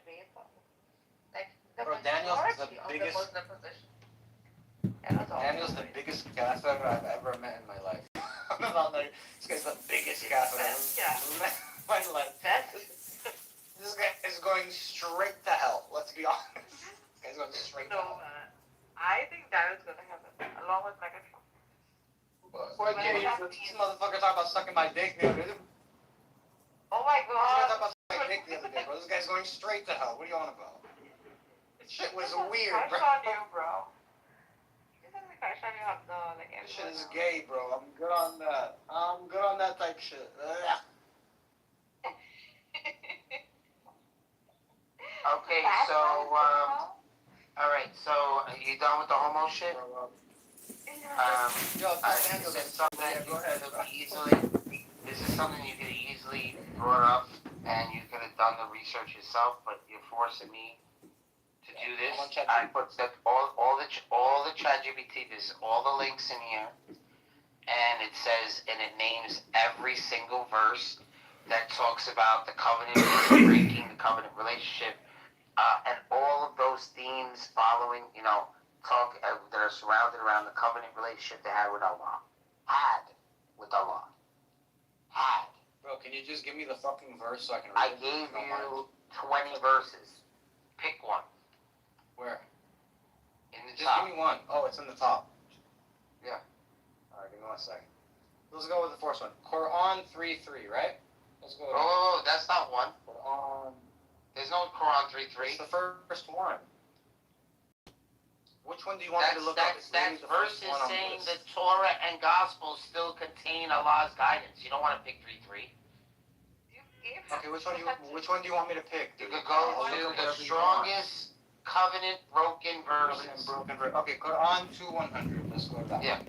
rape. Like the Bro, Daniel's the majority of the biggest. Muslim position. Daniel's the biggest gaffer I've ever met in my life. I'm not like this guy's the biggest gaffer I've ever met in my life. This guy is going straight to hell. Let's be honest. This guy's going straight to hell. No, man. I think Daniel's gonna heaven along with Megatron. Boy, this motherfucker talking about sucking my dick the other day. Oh my This guy god. talking about sucking my dick the other day, bro. This guy's going straight to hell. What are you on about? This shit was weird, bro. Crush on you, bro. This is the crush on you have no like. This shit is gay, bro. I'm good on that. I'm good on that type shit. Okay, so, alright, so, are you done with the homo shit? This is something you could easily, you could easily brought up, and you could have done the research yourself, but you're forcing me to do this. I put that all the ChatGPT, there's all the links in here, and it says, and it names every single verse that talks about the covenant, breaking the covenant relationship, and all of those themes following, talk that are surrounded around the covenant relationship they had with Allah. Bro, can you just give me the fucking verse so I can read I it? gave you 20 verses. Pick one. Where? In the Just top. give me one. Oh, it's in the top. Yeah. Alright, give me 1 second. Let's go with the first one. Quran 3:3, right? Let's go with Oh, that's not one. Quran. There's no Quran 3:3. It's the first one. Which one do you want me to look up? That verse is saying that Torah and Gospel still contain Allah's guidance. You don't want to pick 3:3. Okay, which one do you want me to pick? You could go to the strongest covenant broken verses. Okay, Quran 2:100. Let's go to that. Yeah.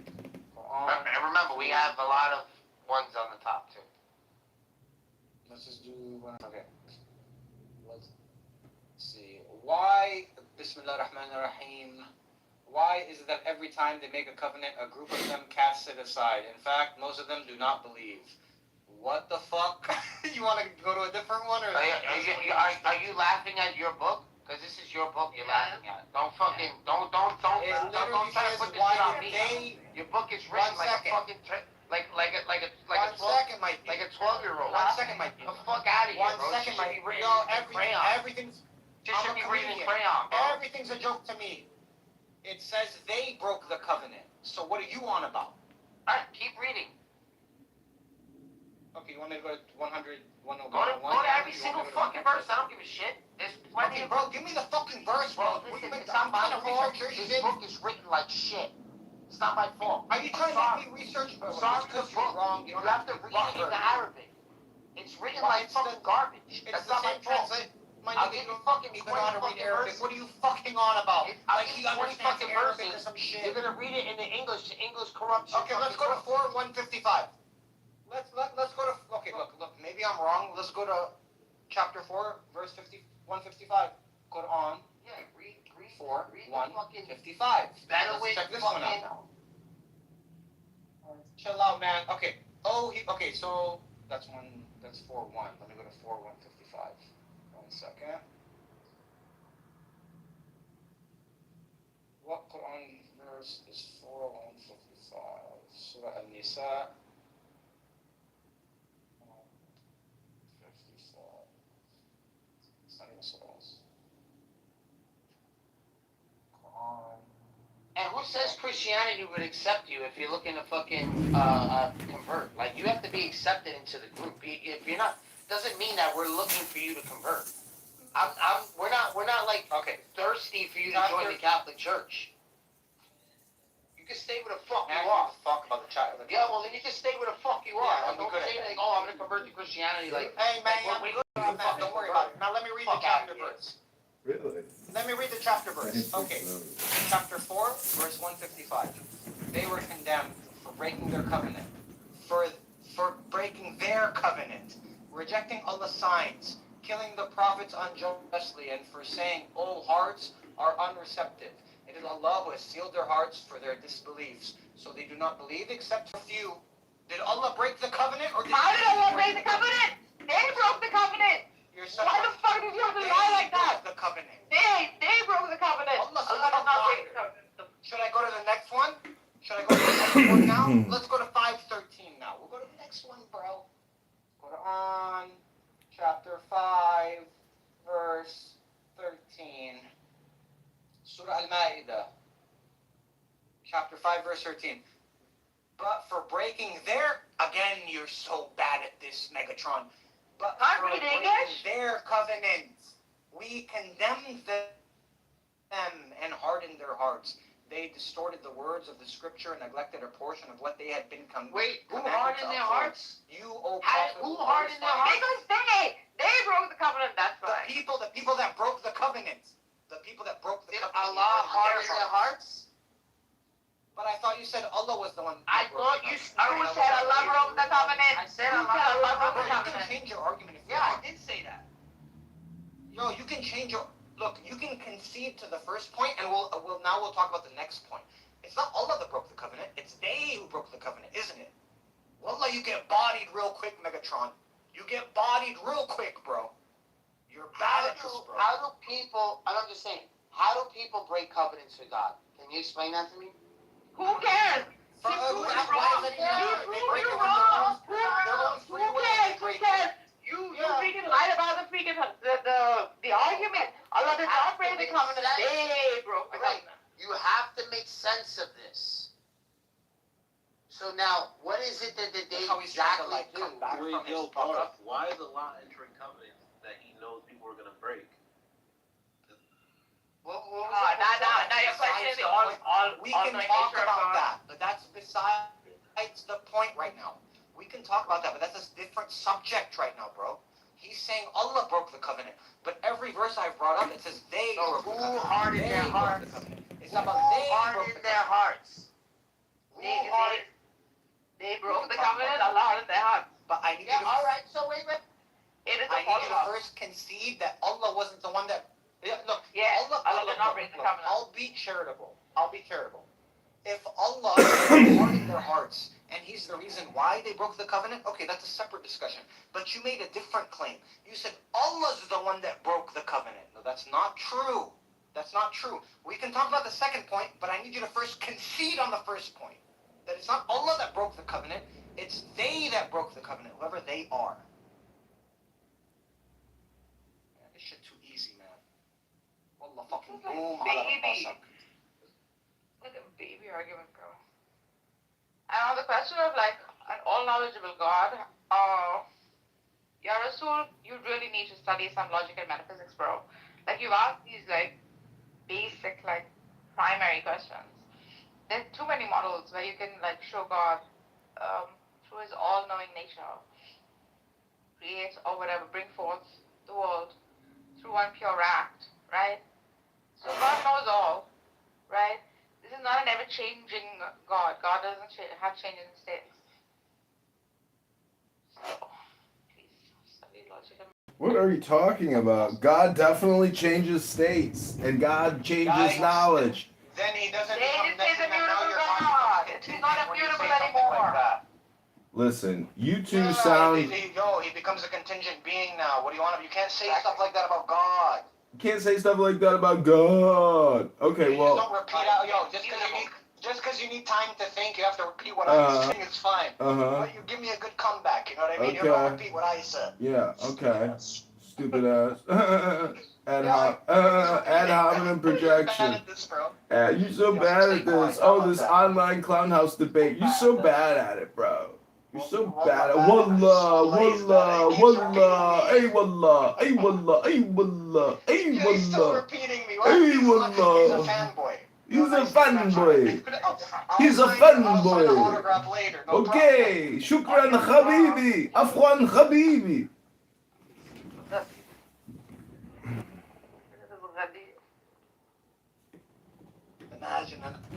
Quran. And remember, we have a lot of ones on the top too. Let's just do one. Okay. Let's see. Why? Bismillah ar-Rahman ar-Rahim. Why is it that every time they make a covenant, a group of them casts it aside? In fact, most of them do not believe. What the fuck? You want to go to a different one, or are you laughing at your book? Because this is your book you're laughing at. Don't try to put this shit on me. Your book is written like a fucking like a 12-year-old. 1 second, Mike. The fuck out of here, bro. 1 second, Mike. Everything's. Just should be written in crayon, bro. Everything's a joke to me. It says they broke the covenant. So what are you on about? Alright, keep reading. Okay, you want me to go to 100, 101? Go to every single fucking verse. I don't give a shit. There's plenty of... bro, give me the fucking verse, bro. Listen, it's not my fault. This book is written like shit. It's not my fault. Are you trying to make me research? Sorry, because you're wrong. You have to read it in Arabic. It's written like fucking garbage. That's not my fault. I'll give you fucking 20 fucking verses. What are you fucking on about? I'll give you 20 fucking verses. You're gonna read it in the English. The English corrupts. Okay, let's go to 4:155. Let's go to. Okay, look. Maybe I'm wrong. Let's go to chapter 4, verse 155. Quran. Yeah, read 4:155. Better way. Check this one out. Chill out, man. Okay. Okay. So that's 4:1. Let me go to 4:155. 1 second. What Quran verse is 4:155? Surah An-Nisa. 55. It's not even surahs. Quran. And who says Christianity would accept you if you're looking to fucking convert? Like, you have to be accepted into the group. If you're not, doesn't mean that we're looking for you to convert. We're not like thirsty for you to join the Catholic Church. You can stay where the fuck you are. Fuck about the child. Yeah, well then you can stay where the fuck you are. Don't say like, oh, I'm gonna convert to Christianity. Like, hey man, don't worry about it. Now let me read the chapter verse. Really? Let me read the chapter verse. Okay. Chapter 4, verse 155. They were condemned for breaking their covenant. For breaking their covenant. Rejecting Allah's signs. Killing the prophets unjustly. And for saying all hearts are unreceptive. It is Allah who has sealed their hearts for their disbeliefs. So they do not believe except for few. Did Allah break the covenant? Or How did Allah break the covenant? They broke the covenant. You're You're such Why the fuck did you have to lie like that? The covenant. They broke the covenant. Allah Allah did not break the covenant. Should I go to the next one? Should I go to the next one now? Let's go to 5:13 now. We'll go to the next one, bro. Go to on chapter 5, verse 13. Surah Al-Ma'idah. Chapter 5, verse 13. But for breaking again, you're so bad at this, Megatron. But for breaking their covenants, we condemned them and hardened their hearts. They distorted the words of the scripture and neglected a portion of what they had been commanded. Wait, who hardened their hearts? You, O prophet, who hardened their hearts? Because they broke the covenant, that's right. The people that broke the covenant. The people that broke the covenant. Allah hardened their hearts? But I thought you said Allah was the one. I thought you said Allah broke the covenant. I said Allah broke the You can covenant. change your argument if you Yeah, I want. did say that. Yo, you can change your... Look, you can concede to the first point, and we'll talk about the next point. It's not Allah that broke the covenant. It's they who broke the covenant, isn't it? Wallah, you get bodied real quick, Megatron. You get bodied real quick, bro. You're bad at this, bro. How do people... I don't understand. How do people break covenants with God? Can you explain that to me? Who cares? Who cares? Who cares? You freaking lied about the freaking the argument. Allah did not break the covenant. They broke the covenant. You have to make sense of this. So now, what is it that they exactly do? Why is Allah entering covenants that he knows people are going to break? What was Now your question is all we can talk about that, but that's besides the point right now. We can talk about that, but that's a different subject right now, bro. He's saying Allah broke the covenant, but every verse I've brought up, it says they broke the covenant. Who hardened their hearts? It's not about they hardened their hearts. They broke the covenant. Allah hardened their hearts. But I need you to... Alright, so wait. It is I a need you to follow-up. first concede that Allah wasn't the one that... Yeah, look, Yes, Allah did not break the covenant. I'll be charitable. If Allah hardened their hearts, and He's the reason why they broke the covenant, okay, that's a separate discussion. But you made a different claim. You said Allah's the one that broke the covenant. No, that's not true. That's not true. We can talk about the second point, but I need you to first concede on the first point. That it's not Allah that broke the covenant, it's they that broke the covenant, whoever they are. Man, this shit too easy, man. Wallah fucking boom. Baby. Like a baby argument, bro. And on the question of like an all-knowledgeable God, Ya Rasul, you really need to study some logic and metaphysics, bro. Like you've asked these like basic, like primary questions. There's too many models where you can like show God through His all-knowing nature, create or whatever, bring forth the world through one pure act, right? So God knows all, right? This is not an ever-changing God. God doesn't have changing states. So, please study logic and... What are you talking about? God definitely changes states, and God changes knowledge. Then He doesn't Then become it is a then now beautiful you're God. contradicting It's him not a when you beautiful say something anymore. like that. Listen, you two Yeah, sound... he becomes a contingent being now. What do you want? You can't say stuff like that about God. You can't say stuff like that about God. Okay, You well... just don't repeat out. Yo, just because you need time to think, you have to repeat what I'm saying. It's fine. But you give me a good comeback. You know what I mean? You don't repeat what I said. Yeah, okay. Stupid ass. Ad hominem projection. You're so bad at this. Oh, this online clown house debate. You're so bad at it, bro. You're so bad at Wallah, wallah, wallah, ay wallah, ay wallah, ay wallah, ay He's still wallah. repeating me. Ay He's a wallah. fanboy. He's a fanboy. He's a fanboy. Okay, shukran habibi, Afwan habibi.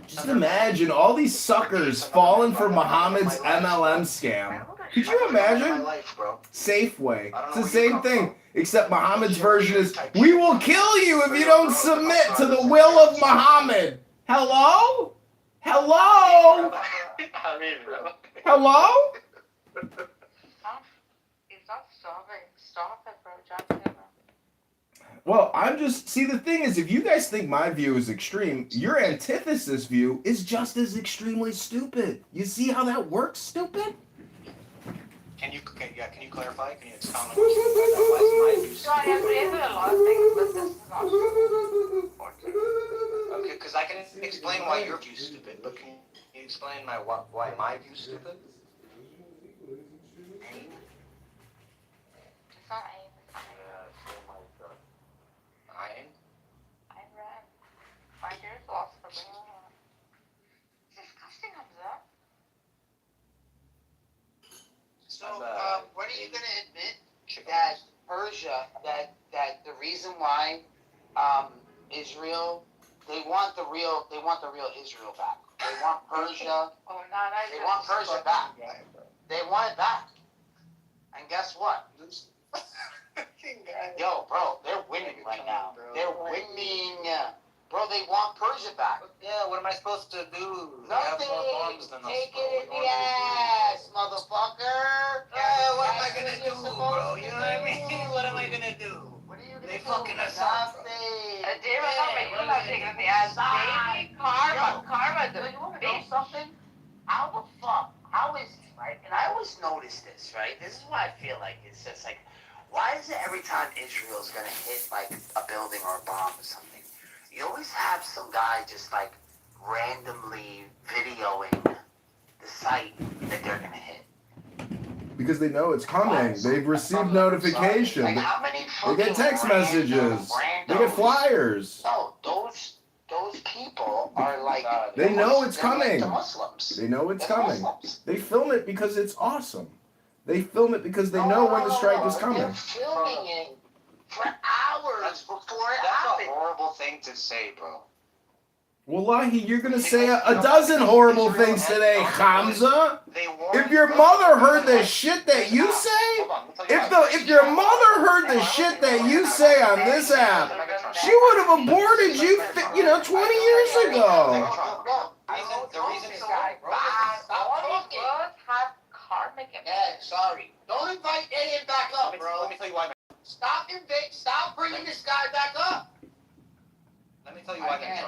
Just imagine all these suckers falling for Muhammad's MLM scam. Could you imagine? Safeway. It's the same thing, except Muhammad's version is, we will kill you if you don't submit to the will of Muhammad. Hello? Hello? Hello? He's not starving. Stop it, bro. Jump in, bro. Well, I'm just see the thing is, if you guys think my view is extreme, your antithesis view is just as extremely stupid. You see how that works, stupid? Can you clarify? Can you expound on what you mean by that? Why is my view So I stupid? have raised a lot of things, but this is not important. Okay, because I can explain why your view's stupid, but can you explain why my view's stupid? It's not aim, it's not Ayn? Ayn Rand. My dear philosopher. It's disgusting, Hamza. So, when are you going to admit that Persia, that the reason why Israel, they want the real Israel back. They want Persia. Oh, no, They want Persia back. They want it back. And guess what? Yo, bro, they're winning right now. They're winning. Bro, they want Persia back. Yeah, what am I supposed to do? They have Nothing. more bombs than us, Take bro. it in the ass, motherfucker. What am I gonna do, bro? You know what I mean? What am I gonna do? What are you gonna They do? fucking us up, bro. Nothing. Dave, I'm not making you not taking the ass. Baby, karma. Yo, you wanna know something? How the fuck? How is it, right? And I always notice this, right? This is why I feel like it's just like, why is it every time Israel's gonna hit like a building or a bomb or something, you always have some guy just like randomly videoing the site that they're gonna hit? Because they know it's coming. They've received notification. Like how many They get text messages. They get flyers. No, those people are like They know it's they're like coming. the Muslims. They know it's They're coming. Muslims. They film it because it's awesome. They film it because they know when the strike is coming. They're filming it for hours before it That's happens. a horrible thing to say, bro. Wallahi, you're gonna say a dozen horrible things today, Hamza. They warned If your mother heard the shit that you say, Hold on, let me tell you if your mother heard the shit that you say on this app, she would have aborted you, 20 years ago. The reason this so guy, bro. Stop All talking. words have karmic Yeah, impact. sorry. Don't invite Alien back up, bro. Let me tell you why. Stop bringing this guy back up. Let me tell you why.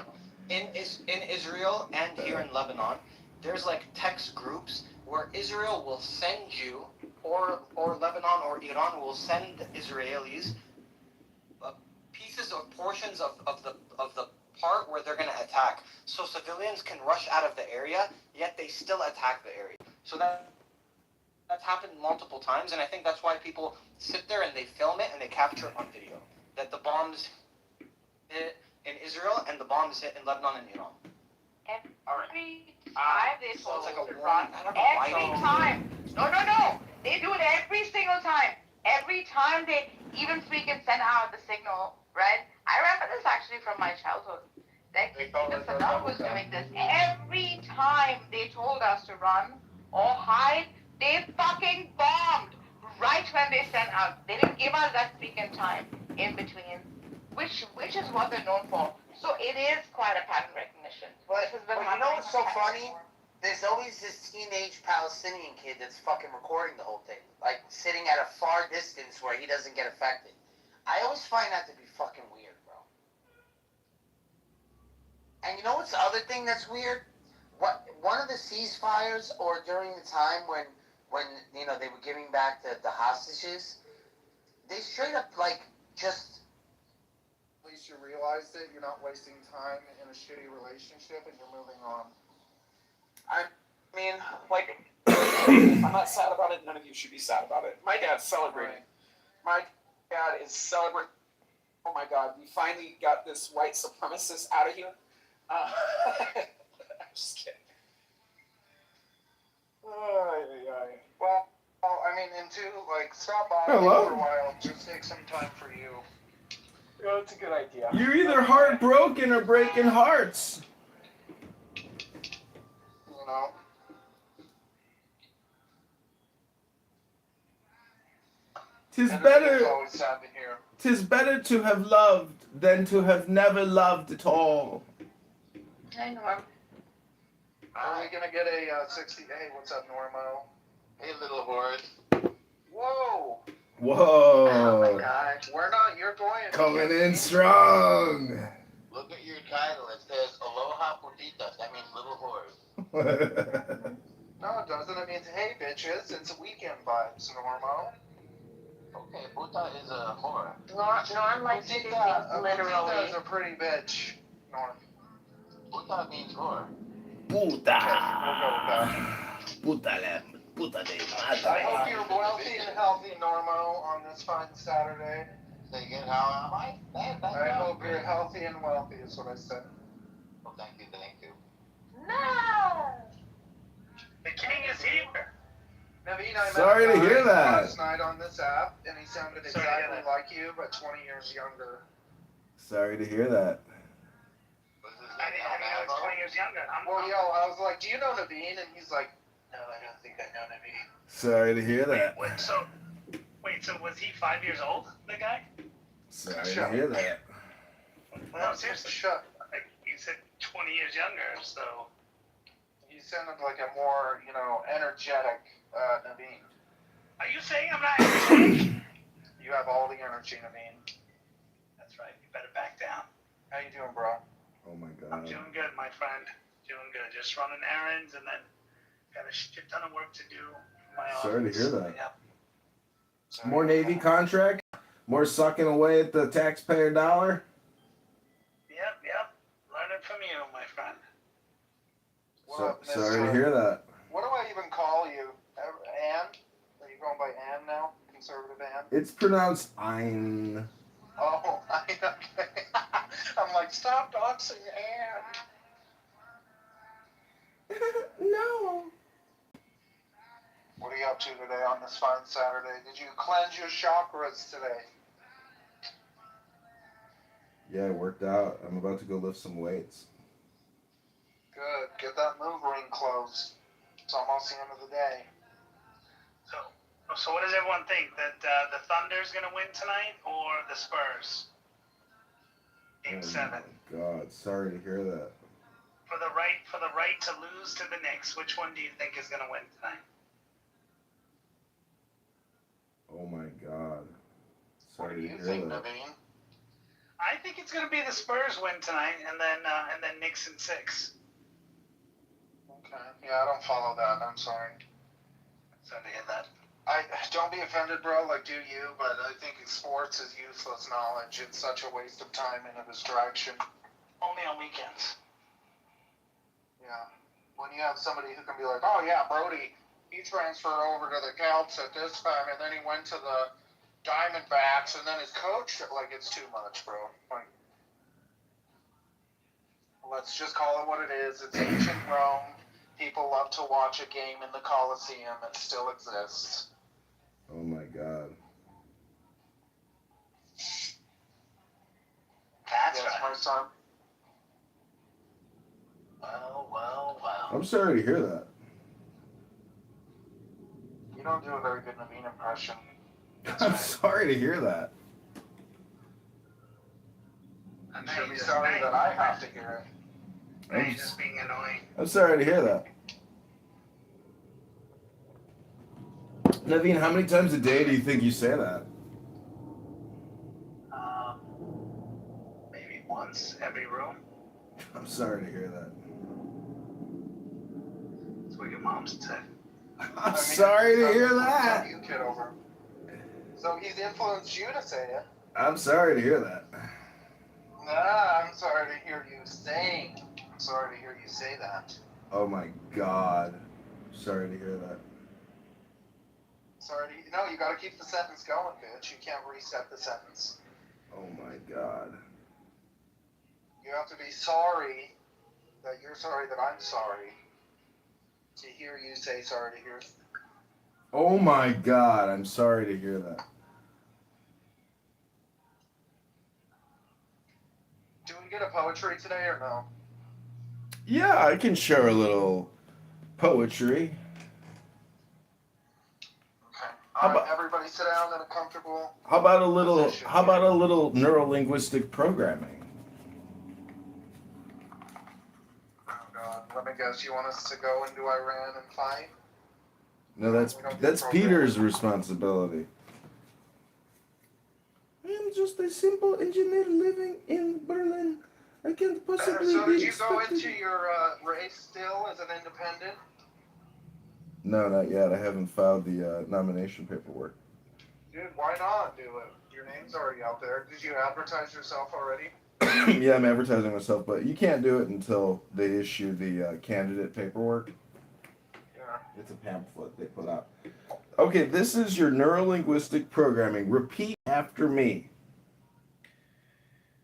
In Israel and here in Lebanon, there's like text groups where Israel will send you, or Lebanon or Iran will send Israelis pieces or portions of the part where they're going to attack, so civilians can rush out of the area, yet they still attack the area. So that's happened multiple times, and I think that's why people sit there and they film it and they capture it on video. That the bombs hit in Israel and the bombs hit in Lebanon and Iran. Every time they So it's told like a to warning. run. I don't know why Every they time. No. They do it every single time. Every time they even freaking send out the signal, right? I remember this actually from my childhood. That even Saddam was doing this. Every time they told us to run or hide, they fucking bombed right when they sent out. They didn't give us that freaking time in between, which is what they're known for. So it is quite a pattern recognition. But This has been you know what's so happening funny? There's always this teenage Palestinian kid that's fucking recording the whole thing, like sitting at a far distance where he doesn't get affected. I always find that to be fucking weird, bro. And you know what's the other thing that's weird? One of the ceasefires, or during the time when they were giving back the hostages, they straight up like just. At least you realize that you're not wasting time in a shitty relationship and you're moving on. I mean, like, I'm not sad about it. None of you should be sad about it. My dad's celebrating. My dad is celebrating. Oh my God, we finally got this white supremacist out of here. I'm just kidding. Well, I mean, and two, like, stop by Hello? for a while. Just take some time for you. Yeah, that's a good idea. You're either heartbroken or breaking hearts. You know? Tis And better. It's always sad to hear. 'Tis better to have loved than to have never loved at all. I know. Are we gonna get a 60? Hey, what's up, Normo? Hey, little horde. Whoa! Whoa. Oh my god. We're not. You're going. coming in strong. Look at your title. It says Aloha Putitas. That means little whores. No, it doesn't. It means, hey, bitches, it's weekend vibes, Normo. Okay, puta is a whore. Norm likes to do things Putita literally. is a pretty bitch, Norm. Puta means whore. Puta. We'll go with Puta de I hope you're wealthy and healthy, Normo, on this fine Saturday. Say again, how am I? I hope you're healthy and wealthy, is what I said. Oh, thank you, thank you. No! The king is here. Naveen, I met Sorry a to guy hear that. last night on this app, and he sounded Sorry to hear exactly that. like you, but 20 years younger. Sorry to hear that. Was this I didn't know it's 20 years younger. Well, I was like, do you know Naveen? And he's like, no, I don't think I know Naveen. Sorry to hear that. Wait, so was he 5 years old, the guy? Sorry to hear that. No, seriously. Shut. Like, you said 20 years younger, so. You sounded like a more, energetic Naveen. Are you saying I'm not energetic? You have all the energy, Naveen. That's right. You better back down. How you doing, bro? Oh my I'm god. doing good, my friend. Doing good. Just running errands and then got a shit ton of work to do in my office. Sorry to hear that. Yep. More Navy contract? More sucking away at the taxpayer dollar? Yep. Learning from you, my friend. What up, mister? Sorry to hear that. What do I even call you? Ann? Are you going by Ann now? Conservative Ann? It's pronounced Ein. Oh, okay. I'm like, stop doxing Ann. No. What are you up to today on this fine Saturday? Did you cleanse your chakras today? Yeah, I worked out. I'm about to go lift some weights. Good. Get that move ring closed. It's almost the end of the day. So what does everyone think? That the Thunder's gonna win tonight or the Spurs? Game 7. Oh my god, sorry to hear that. For the right to lose to the Knicks, which one do you think is gonna win tonight? Oh my god. What do Sorry to you hear think, that. Naveen? I think it's gonna be the Spurs win tonight, and then Knicks in 6. Okay. Yeah, I don't follow that. I'm sorry. Sorry to hear that. I don't be offended, bro. Like, do you? But I think sports is useless knowledge. It's such a waste of time and a distraction. Only on weekends. Yeah. When you have somebody who can be like, oh yeah, Brody, he transferred over to the Celts at this time, and then he went to the Diamondbacks, and then his coach, like, it's too much, bro. Like, let's just call it what it is. It's ancient Rome. People love to watch a game in the Coliseum. It still exists. Oh my god. That's Yes, right. my son. Well. I'm sorry to hear that. You don't do a very good Naveen impression. I'm sorry to hear that. You should be sorry that I have to hear it. Right, just being annoying. I'm sorry to hear that. Naveen, how many times a day do you think you say that? Maybe once every room. I'm sorry to hear that. That's what your mom said. I'm sorry to hear So that. you, Kitover. So he's influenced you to say it. I'm sorry to hear that. Nah, I'm sorry to hear you saying. I'm sorry to hear you say that. Oh my god. Sorry to hear that. Sorry to, you gotta keep the sentence going, bitch. You can't reset the sentence. Oh my god. You have to be sorry that you're sorry that I'm sorry. To hear you say sorry to hear. Oh my god. I'm sorry to hear that. Do we get a poetry today or no? Yeah, I can share a little poetry. Okay. How All right, about- everybody sit down in a comfortable. How about a little neuro-linguistic programming? Oh God, let me guess. You want us to go into Iran and fight? No, that's We don't do that's programming. Peter's responsibility. I'm just just a simple engineer living in Berlin. I can't possibly So be did you go expected. into your race still as an independent? No, not yet. I haven't filed the nomination paperwork. Dude, why not do it? Your name's already out there. Did you advertise yourself already? Yeah, I'm advertising myself, but you can't do it until they issue the candidate paperwork. Yeah. It's a pamphlet they put out. Okay, this is your neurolinguistic programming. Repeat after me.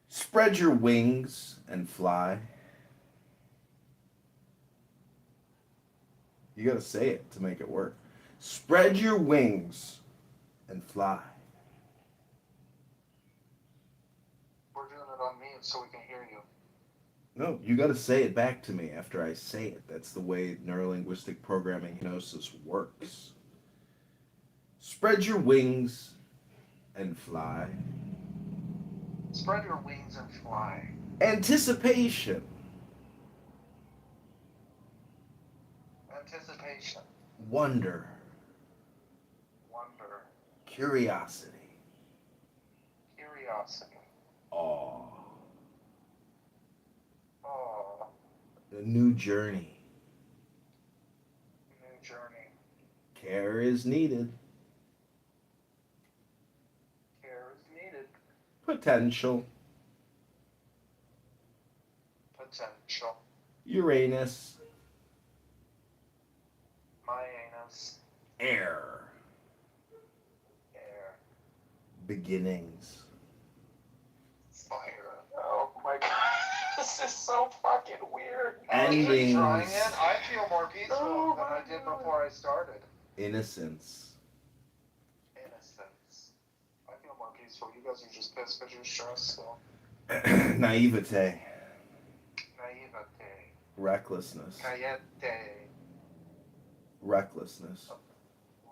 Spread your wings and fly. You gotta say it to make it work. Spread your wings and fly. We're doing it on mute so we can hear you. No, you gotta say it back to me after I say it. That's the way neurolinguistic programming hypnosis works. Spread your wings and fly. Spread your wings and fly. Anticipation. Anticipation. Wonder. Wonder. Curiosity. Curiosity. Awe. Oh, A new journey. new journey. Care is needed. Care is needed. Potential. Potential. Uranus. My anus. Air. Air. Beginnings. Fire. Oh my god. This is so fucking weird. Endings. Trying it, I feel more peaceful than I did before I started. Innocence. Innocence. I feel more peaceful. You guys are just pissed because you're stressed still. Naivete. Naivete. Recklessness. Cayete. Recklessness.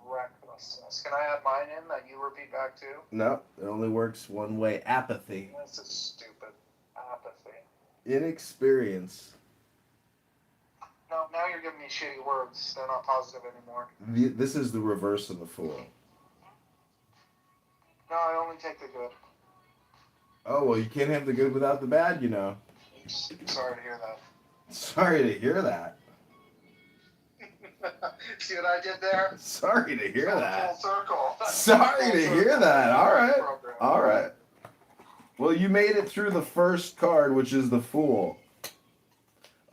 Recklessness. Can I add mine in that you repeat back too? No, it only works one way. Apathy. This is stupid. Apathy. Inexperience. No, now you're giving me shitty words. They're not positive anymore. This is the reverse of the fool. No, I only take the good. Oh, well, you can't have the good without the bad, you know. Sorry to hear that. Sorry to hear that. See what I did there? Sorry to hear that. Full circle. Sorry to hear that. All right. Program. All right. Well, you made it through the first card, which is the Fool,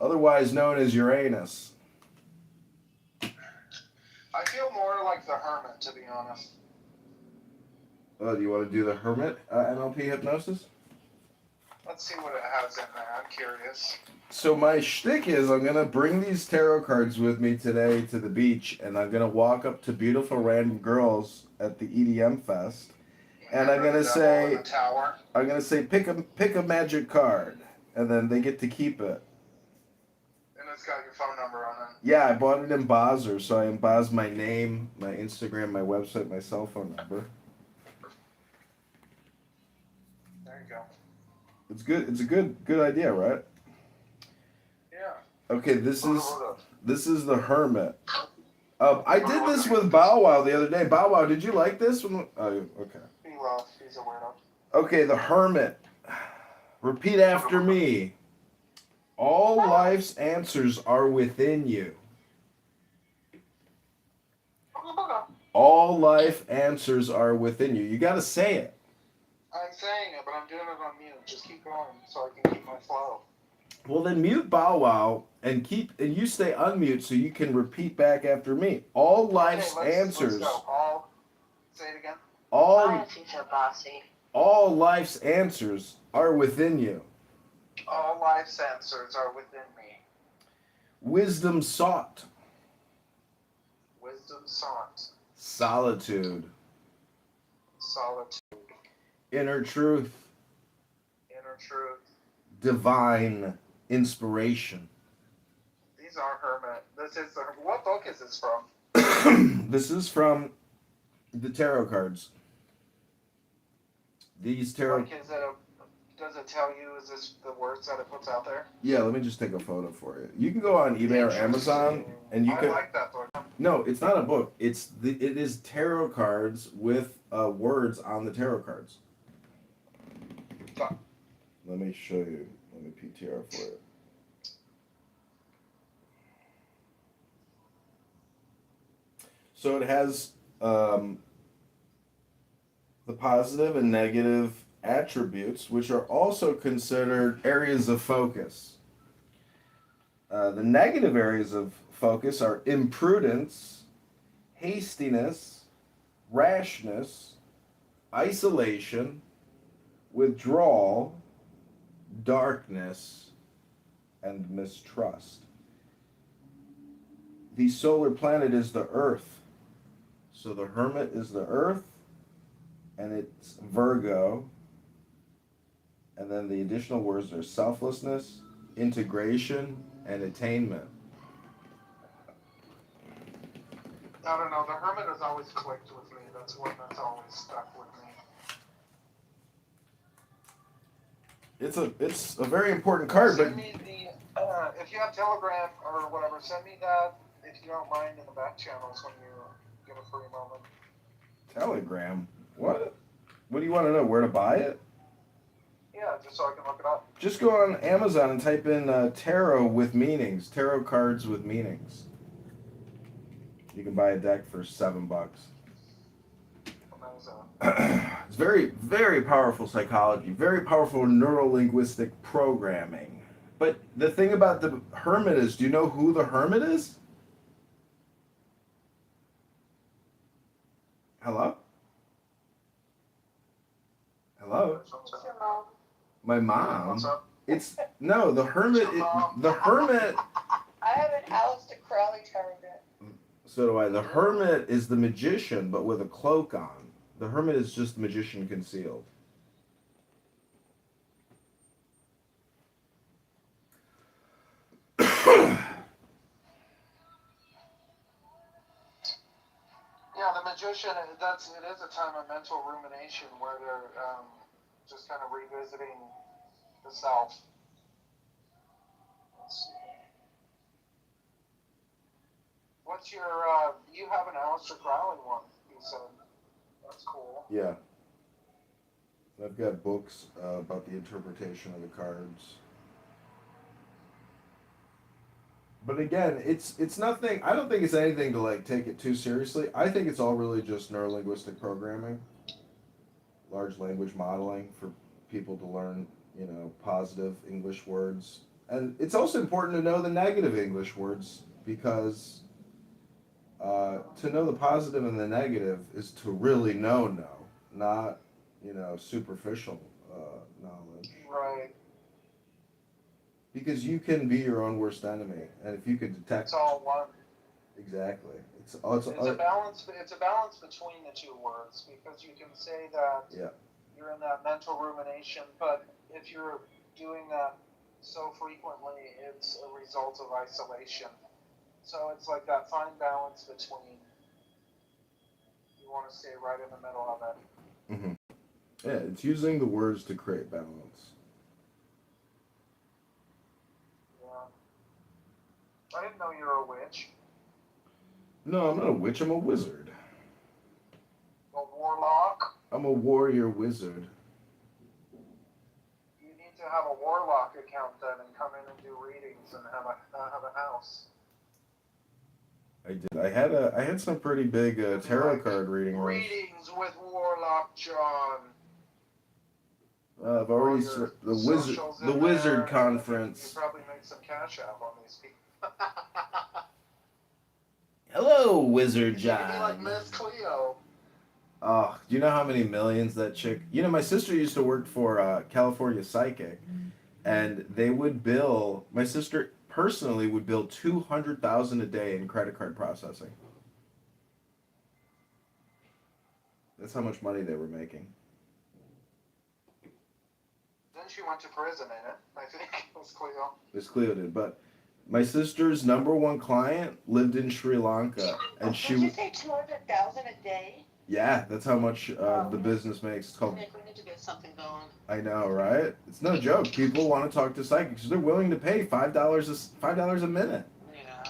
otherwise known as Uranus. I feel more like the Hermit, to be honest. Oh, do you want to do the Hermit NLP hypnosis? Let's see what it has in there. I'm curious. So my shtick is I'm going to bring these tarot cards with me today to the beach, and I'm going to walk up to beautiful random girls at the EDM Fest, and I'm going to say, pick a magic card, and then they get to keep it. And it's got your phone number on it. Yeah, I bought it in Bozzer, so I embossed my name, my Instagram, my website, my cell phone number. There you go. It's good. It's a good idea, right? Yeah. Okay, this is the Hermit. I did this with Bow Wow the other day. Bow Wow, did you like this one? Oh, okay. He loves. He's a weirdo. Okay, the Hermit. Repeat after me. All life's answers are within you. All life answers are within you. You got to say it. I'm saying it, but I'm doing it on mute. Just keep going so I can keep my flow. Well, then mute Bow Wow and you stay unmute so you can repeat back after me. All life's answers. Let's go. Say it again. All life's answers are within you. All life's answers are within me. Wisdom sought. Wisdom sought. Solitude. Solitude. Inner truth. Inner truth. Divine inspiration. These are Hermit. What book is this from? This is from the tarot cards. These tarot. Does it tell you, is this the words that it puts out there? Yeah, let me just take a photo for you. You can go on eBay or Amazon and you can. I like that book. No, it's not a book. It is tarot cards with words on the tarot cards. Let me show you. Let me PTR for it. So it has the positive and negative attributes, which are also considered areas of focus. The negative areas of focus are imprudence, hastiness, rashness, isolation, withdrawal, darkness, and mistrust. The solar planet is the Earth. So the Hermit is the Earth, and it's Virgo. And then the additional words are selflessness, integration, and attainment. I don't know. The Hermit has always clicked with me. That's one that's always stuck with me. It's a very important card, but Send me the if you have Telegram or whatever, send me that if you don't mind in the back channels when you get a free moment. Telegram? What? What do you want to know? Where to buy it? Yeah, just so I can look it up. Just go on Amazon and type in tarot with meanings, tarot cards with meanings. You can buy a deck for $7. It's very, very powerful psychology, very powerful neuro-linguistic programming. But the thing about the Hermit is, do you know who the Hermit is? Hello? Hello? My mom? What's up? It's, no, the Hermit, the Hermit, I have an Aleister Crowley tarot deck. so do I. The Hermit is the magician, but with a cloak on. The Hermit is just the magician concealed. Yeah, the magician. It is a time of mental rumination where they're just kind of revisiting the self. Let's see. What's your? You have an Aleister Crowley one. You said. That's cool. Yeah. I've got books about the interpretation of the cards. But again, it's nothing. I don't think it's anything to like take it too seriously. I think it's all really just neurolinguistic programming, large language modeling for people to learn, positive English words. And it's also important to know the negative English words because to know the positive and the negative is to really know, not superficial knowledge. Right. Because you can be your own worst enemy, and if you can detect, It's all one. exactly, it's a balance. It's a balance between the two words because you can say that you're in that mental rumination, but if you're doing that so frequently, it's a result of isolation. So it's like that fine balance between. You want to stay right in the middle of it. Mm-hmm. Yeah, it's using the words to create balance. Yeah. I didn't know you were a witch. No, I'm not a witch. I'm a wizard. A warlock. I'm a warrior wizard. You need to have a warlock account then and come in and do readings and have a house. I did. I had some pretty big tarot card reading ones. Readings with Warlock John. I've already the wizard conference. You probably make some cash out on these people. Hello, Wizard You John. could be like Miss Cleo. Oh, do you know how many millions that chick? My sister used to work for California Psychic, and they would bill. My sister personally would bill $200,000 a day in credit card processing. That's how much money they were making. Then she went to prison in it. I think Miss Cleo. Miss Cleo did, but my sister's number one client lived in Sri Lanka, and she. Did you say $200,000 a day? Yeah, that's how much the business makes. It's called. Nick, we need to get something going. I know, right? It's no joke. People want to talk to psychics. They're willing to pay $5 a minute. Yeah.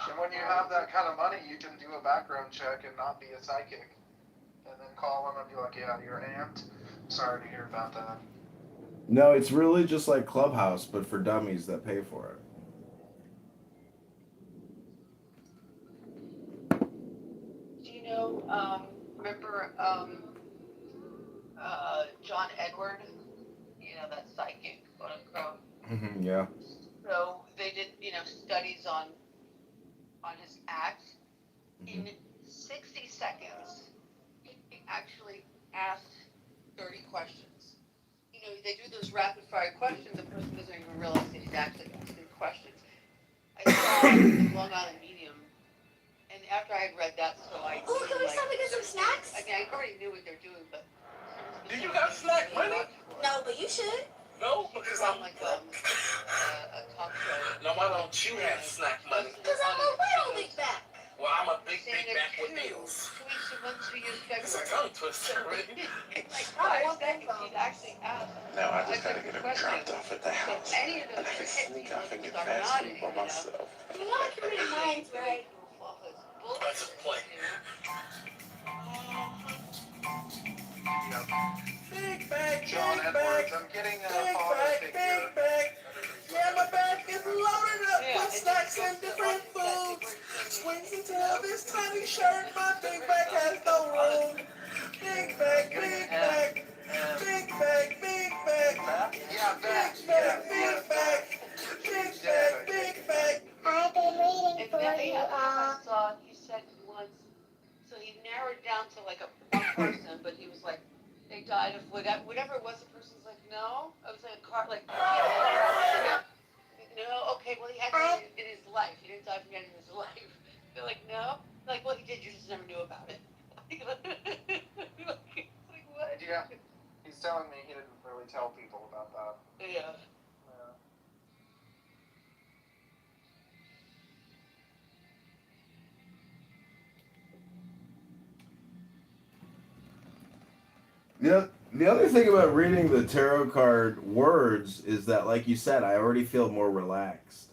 And when you have that kind of money, you can do a background check and not be a psychic. And then call them and be like, yeah, your aunt. Sorry to hear about that. No, it's really just like Clubhouse, but for dummies that pay for it. Do you know, remember, John Edward? You know, that psychic, quote unquote. Yeah. So they did, studies on his acts. In 60 seconds, he actually asked 30 questions. They do those rapid fire questions. The person doesn't even realize that he's actually asking questions. I saw the Long Island Medium, and after I had read that, so I Oh, can we stop and get some snacks? I mean, I already knew what they're doing, but Do you got snack money? No, but you should. No, because on I'm like a talk show. No, why don't you have snack money? Because I'm a real big back. Well, I'm a big back with meals. 2 weeks, a month, 2 years, It's a February. tongue twister, right? Like 5 seconds, he'd actually asked. Now I just gotta get him dropped off at the house. Any of And those I can sneak off and get start fast nodding, food by myself. You know what your mind's right. That's a play. Big bag, John Edwards, I'm getting a father figure. big bag. Yeah, my bag is loaded up Yeah, with snacks and different foods. Swings until this tiny shirt, my big bag has no room. Big bag, big bag. Big bag, big bag. Yeah, back. Big bag, big bag. Big bag, big bag. I've been waiting And for then you. I saw, he said once, so he narrowed down to like one person, but he was like, they died of whatever it was. The person's like, no. I was like a car, like, no, okay, well, he had it in his life. He didn't die from it in his life. They're like, no. Like, well, he did, you just never knew about it. Like, what? Yeah, he's telling me he didn't really tell people about that. Yeah. The other thing about reading the tarot card words is that, like you said, I already feel more relaxed.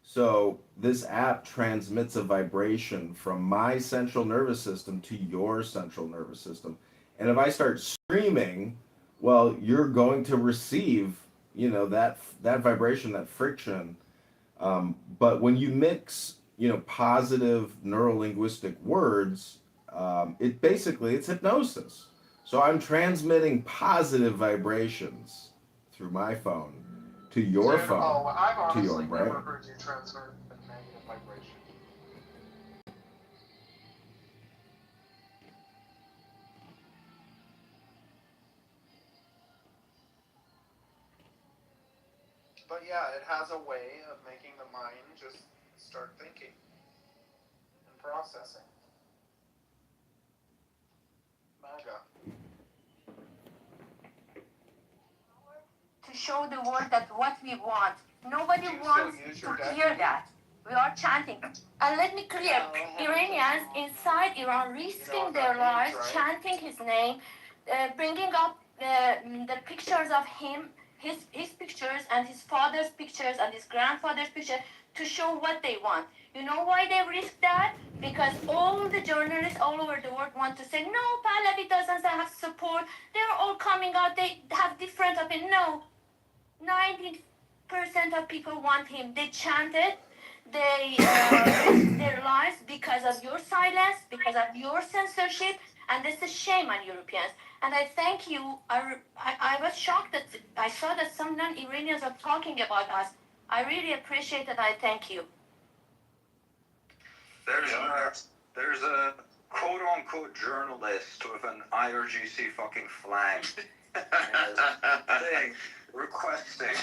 So this app transmits a vibration from my central nervous system to your central nervous system. And if I start screaming, well, you're going to receive, that vibration, that friction. But when you mix, positive neurolinguistic words, it's hypnosis. So I'm transmitting positive vibrations through my phone to your phone, I've to your honestly brain. never heard you transmit a negative vibration. But yeah, it has a way of making the mind just start thinking and processing. MAGA. To show the world that what we want. Nobody Do you wants still use to your deck? hear that. We are chanting. And let me clear, Iranians inside Iran risking their lives, chanting his name, bringing up the pictures of him, his pictures and his father's pictures and his grandfather's picture to show what they want. You know why they risk that? Because all the journalists all over the world want to say, no, Pahlavi doesn't have support. They're all coming out. They have different opinions. No, 90% of people want him. They chanted. They risked their lives because of your silence, because of your censorship, and this is shame on Europeans. And I thank you. I was shocked that I saw that some non-Iranians are talking about us. I really appreciate it. I thank you. There's a quote-unquote journalist with an IRGC fucking flag thing requesting.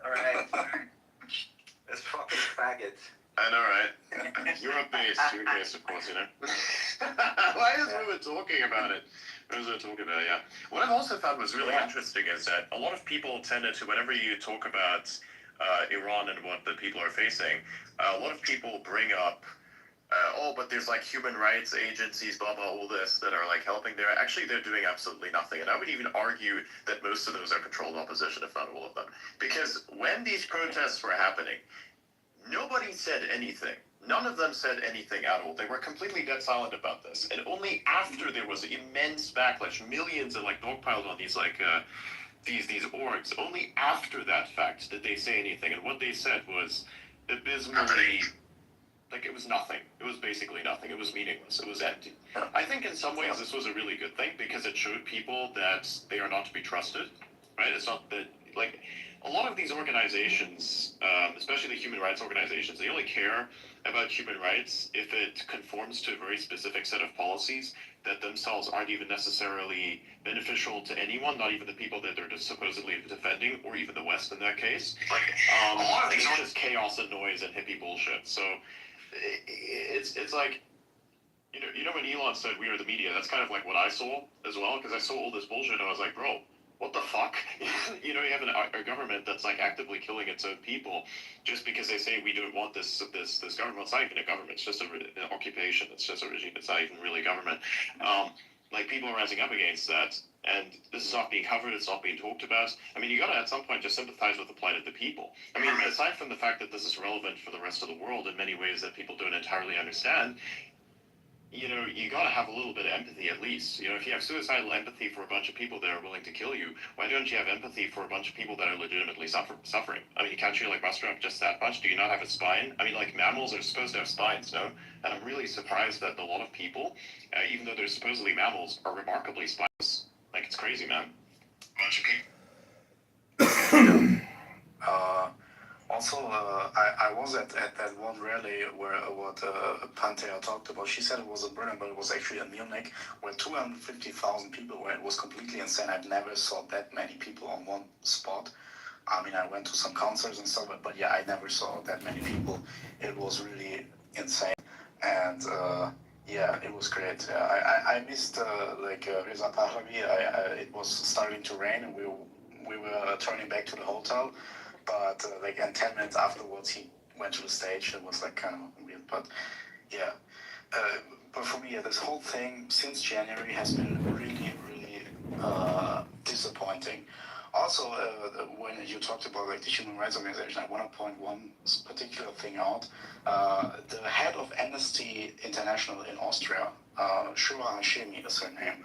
Alright. This fucking faggot. I know, right? You're a base, of course, Why is we were talking about it? What was I talking about? Yeah. What I've also found was really interesting is that a lot of people tended to, whenever you talk about Iran and what the people are facing, a lot of people bring up, but there's like human rights agencies, blah, blah, all this that are like helping there. Actually, they're doing absolutely nothing. And I would even argue that most of those are controlled opposition, if not all of them. Because when these protests were happening, nobody said anything. None of them said anything at all. They were completely dead silent about this. And only after there was immense backlash, millions of dogpiled on these these orgs. Only after that fact did they say anything, and what they said was abysmally, like, it was nothing. It was basically nothing. It was meaningless. It was empty. I think in some ways this was a really good thing because it showed people that they are not to be trusted, right? It's not that, like, a lot of these organizations, especially the human rights organizations, they only care about human rights if it conforms to a very specific set of policies that themselves aren't even necessarily beneficial to anyone, not even the people that they're supposedly defending, or even the West in that case. A lot of these are just chaos and noise and hippie bullshit. So it's like, you know when Elon said we are the media, that's kind of like what I saw as well, because I saw all this bullshit and I was like, bro, what the fuck? You know, you have a government that's like actively killing its own people just because they say we don't want this government. It's not even a government. It's just an occupation. It's just a regime. It's not even really government. Like, people are rising up against that, and this is not being covered. It's not being talked about. I mean, you got to at some point just sympathize with the plight of the people. I mean, aside from the fact that this is relevant for the rest of the world in many ways that people don't entirely understand, you know, you gotta have a little bit of empathy at least. You know, if you have suicidal empathy for a bunch of people that are willing to kill you, why don't you have empathy for a bunch of people that are legitimately suffering? I mean, can't you, like, muster up just that much? Do you not have a spine? I mean, like, mammals are supposed to have spines, no? And I'm really surprised that a lot of people, even though they're supposedly mammals, are remarkably spineless. Like, it's crazy, man. A bunch of people. Also, I was at that one rally where what Pantea talked about. She said it was in Berlin, but it was actually in Munich, where 250,000 people were. It was completely insane. I've never saw that many people on one spot. I mean, I went to some concerts and stuff, but yeah, I never saw that many people. It was really insane, and yeah, it was great. I missed Reza Pahlavi. It was starting to rain, and we were turning back to the hotel. But like, and 10 minutes afterwards, he went to the stage. It was like kind of weird, but yeah. But for me, this whole thing since January has been really, really disappointing. Also, when you talked about like the human rights organization, I want to point one particular thing out. The head of Amnesty International in Austria, Shura Hashemi is her name.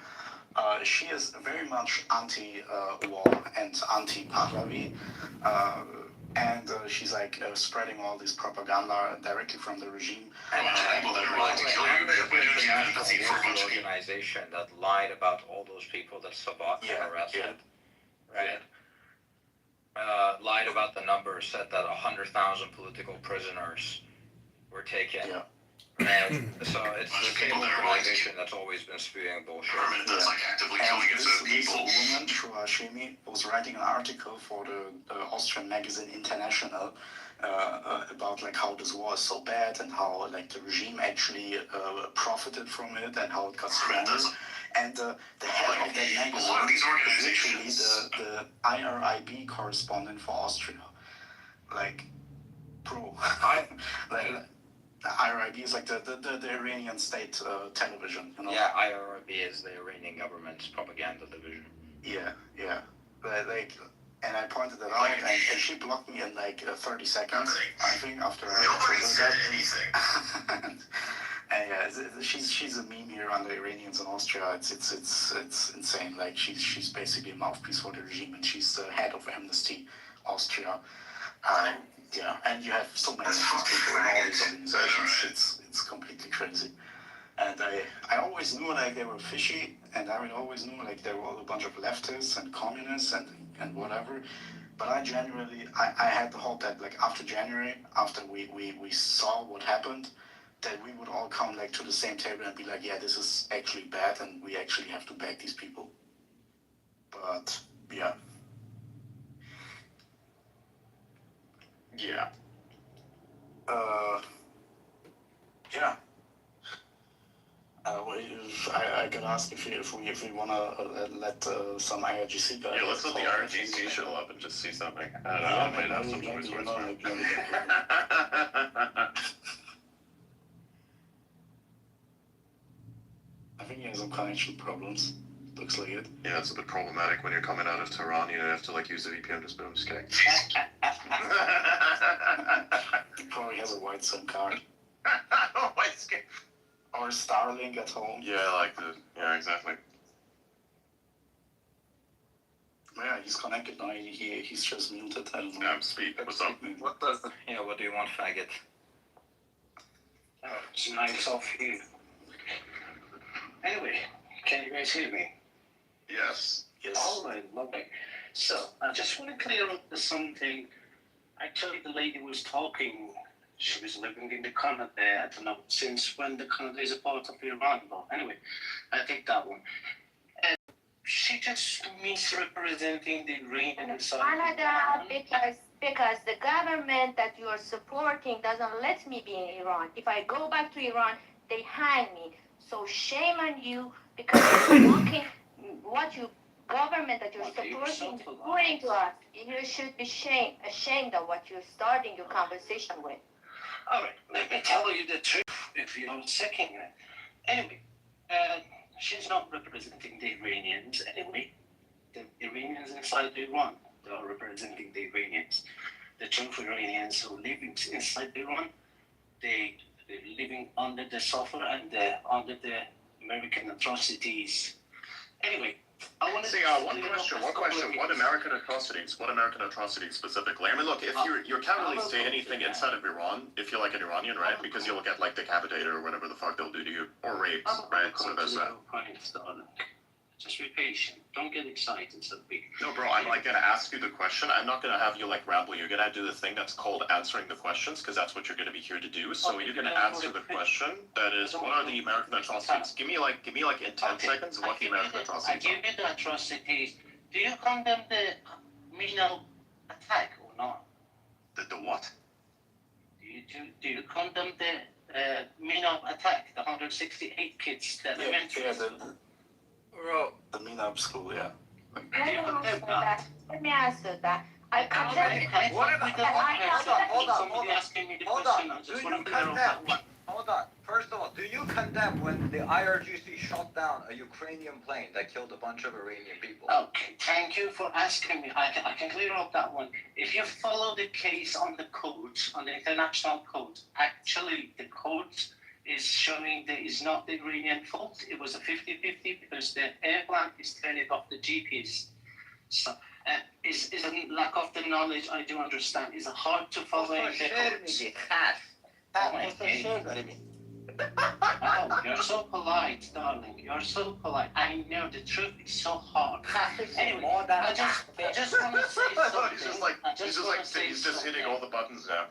She is very much anti-war and anti-Pahlavi, and she's like spreading all this propaganda directly from the regime. Organization that lied about all those people that Sabat had arrested, right? Lied about the numbers, said that 100,000 political prisoners were taken. Yeah. Right. So it's the same organization that's always been spewing bullshit. That's like actively killing its own people. This woman, Shura Hashemi, was writing an article for the Austrian magazine International about like how this war is so bad and how like the regime actually profited from it and how it got stronger. And the head of that magazine is literally the IRIB correspondent for Austria. Like, bro, like. IRIB is like the Iranian state television, you know? Yeah, IRIB is the Iranian government's propaganda division. Yeah. Like, and I pointed that out, and she blocked me in like 30 seconds, I think, after I told her that. And yeah, she's a meme here on the Iranians in Austria. It's insane. Like, she's basically a mouthpiece for the regime, and she's the head of Amnesty Austria. Yeah, and you have so many people in all these organizations. It's completely crazy. And I always knew like they were fishy, and I always knew like they were all a bunch of leftists and communists and whatever. But I had the hope that like after January, after we saw what happened, that we would all come like to the same table and be like, yeah, this is actually bad, and we actually have to back these people. But yeah. Yeah. Yeah. I could ask if we want to let some IRGC guys. Yeah, let's let the IRGC show up and just see something. I don't know. I might have some choice words for it. I think he has some connection problems. Looks like it. Yeah, it's a bit problematic when you're coming out of Tehran. You have to like use the VPN. I'm just kidding. He probably has a white SIM card. White SIM. Or Starlink at home. Yeah, I like the. Yeah, exactly. Yeah, he's connected now. He's just muted. I don't know. Yeah, speak. What's up? What does the Yeah, what do you want, faggot? Oh, it's nice of you. Anyway, can you guys hear me? Yes. Yes. All right, lovely. So I just want to clear up something. Actually, the lady was talking. She was living in the Canada. I don't know since when the Canada is a part of Iran. But anyway, I take that one. And she just misrepresenting the Iranian side. Canada, because the government that you are supporting doesn't let me be in Iran. If I go back to Iran, they hang me. So shame on you because you're mocking what you government that you're supporting doing to us. You should be ashamed of what you're starting your conversation with. All right, let me tell you the truth if you're second. Anyway, she's not representing the Iranians anyway. The Iranians inside Iran, they are representing the Iranians. The truth Iranians who live inside Iran, they're living under the suffer and under the American atrocities. Anyway, I want to See, one question. What American atrocities? What American atrocities specifically? I mean, look, if you can't really say anything inside of Iran if you're like an Iranian, right? Because you'll get like decapitated or whatever the fuck they'll do to you, or raped, right? So there's that. Just be patient. Don't get excited so big. No, bro, I'm like gonna ask you the question. I'm not gonna have you like ramble. You're gonna do the thing that's called answering the questions, because that's what you're gonna be here to do. So you're gonna answer the question. That is, what are the American atrocities? Give me like in 10 seconds what the American I atrocities give you the atrocities. Do you condemn the Mino attack or not? The what? Do you condemn the Mino attack? The 168 kids that went through. the MENAP school, yeah. Let me answer that. I condemn. Hold on. First of all, do you condemn when the IRGC shot down a Ukrainian plane that killed a bunch of Iranian people? Okay, thank you for asking me. I can clear up that one. If you follow the case on the codes, on the international codes, actually the codes is showing that it's not the Iranian fault. It was a 50-50 because the airplane is turning off the GPS. So it's a lack of the knowledge. I do understand. It's hard to follow the codes. Oh, you're so polite, darling. You're so polite. I know the truth is so hard. Anyway, I just want to say He's just hitting all the buttons now.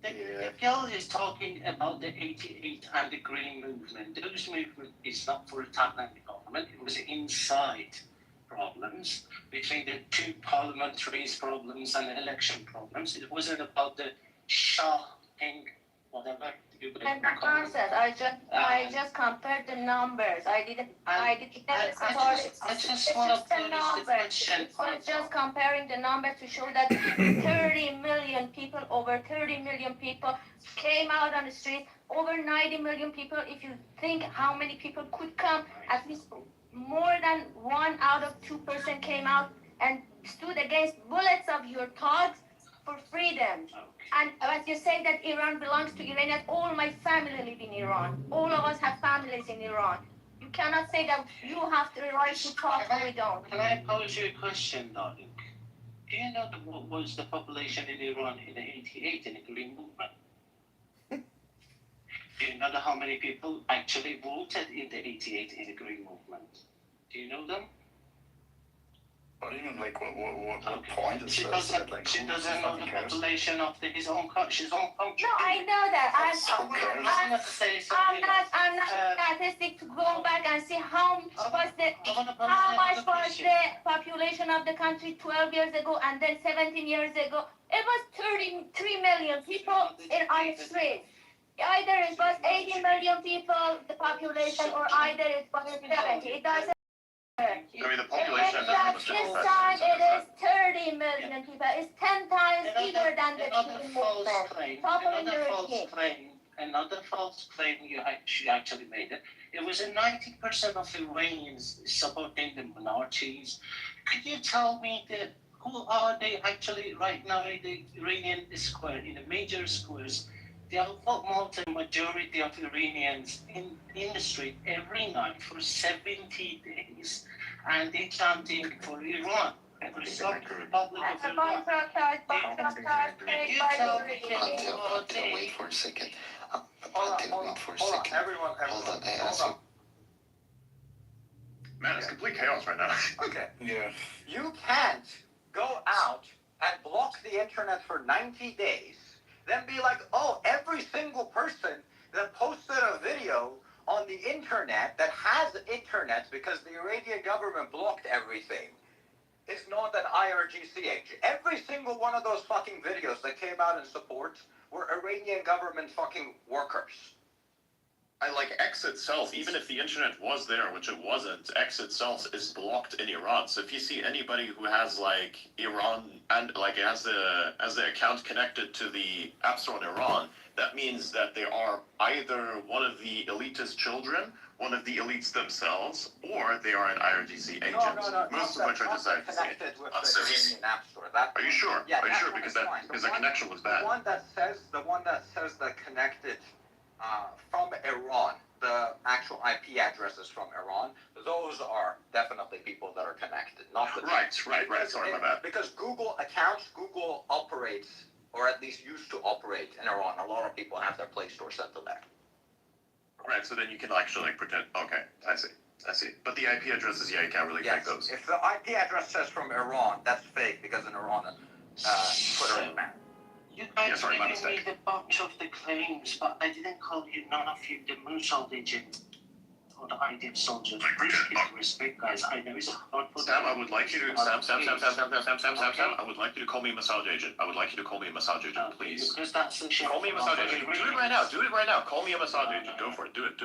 The girl is talking about the 88 and the Green Movement. Those movement is not for attacking the government. It was inside problems between the two parliamentaries problems and the election problems. It wasn't about the Shah thing, whatever. And the nonsense. I just compared the numbers. I didn't just want to put the question. So just comparing the numbers to show that 30 million people, over 30 million people came out on the street. Over 90 million people. If you think how many people could come, at least more than 1 out of 2% came out and stood against bullets of your thugs for freedom. And as you say that Iran belongs to Iranians, all my family live in Iran. All of us have families in Iran. You cannot say that you have the right to talk and we don't. Can I pose you a question, darling? Do you know what was the population in Iran in the 88 in the Green Movement? Do you know how many people actually voted in the 88 in the GreenMovement? Do you know them? What do you mean, like, what point is She this? doesn't know the population of his own country. No, I know that. I'm not statistic to go back and see how much was the population of the country 12 years ago and then 17 years ago. It was 33 million people on the street. Either it was 80 million people, the population, or either it was 70. It doesn't. I mean, the population This time it is 30 million people. It's 10 times bigger than the Green Movement. Another false claim you actually made it. It was 90% of Iranians supporting the minorities. Could you tell me who are they actually right now in the Iranian square, in the major squares? They have the majority of Iranians in the street every night for 70 days. and they're chanting for Iran. For Islamic Republic of Iran. Until wait for a second. Hold on, everyone. Hold on, Hold on. Man, it's complete chaos right now. Okay. Yeah. You can't go out and block the internet for 90 days, then be like, oh, every single person that posted a video on the internet that has internet because the Iranian government blocked everything is not an IRGC agent. Every single one of those fucking videos that came out in support were Iranian government fucking workers. X itself, even if the internet was there, which it wasn't, X itself is blocked in Iran. So if you see anybody who has Iran and has the account connected to the App Store in Iran, that means that they are either one of the elitist children, one of the elites themselves, or they are an IRGC agent. No. Most of which are decided to say. Connected with the Iranian App Store. Are you sure? Yeah, Are you sure? Because the connection was bad. The one that says that connected from Iran, the actual IP addresses from Iran, those are definitely people that are connected, not the Right. Sorry, my bad. Because Google operates, or at least used to operate in Iran. A lot of people have their Play Store set to there. Right. So then you can actually pretend. Okay, I see. But the IP addresses, yeah, you can't really fake those. If the IP address says from Iran, that's fake because in Iran, Twitter is banned. You guys giving me the bunch of the claims, but I didn't call you none of you the Mossad agent or the IDF soldiers. Respect, guys. I know it's hard for Sam, I would like you to Sam. I would like you to call me a massage agent. I would like you to call me a massage agent, please. Because that's the Call me a massage agent. Do it right now. Call me a massage agent. Go for it. Do it.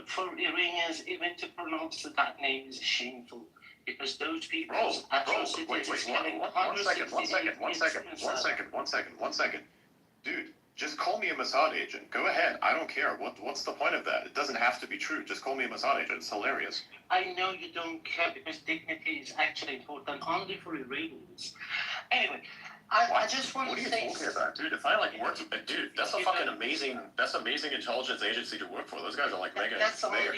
For Iranians, even to pronounce that name is shameful. Because those people Wait, one second. Dude, just call me a Mossad agent. Go ahead. I don't care. What's the point of that? It doesn't have to be true. Just call me a Mossad agent. It's hilarious. I know you don't care because dignity is actually important only for Iranians. Anyway, I just want to say... What are you talking about, dude? If I worked... Dude, that's a fucking amazing... That's amazing intelligence agency to work for. Those guys are mega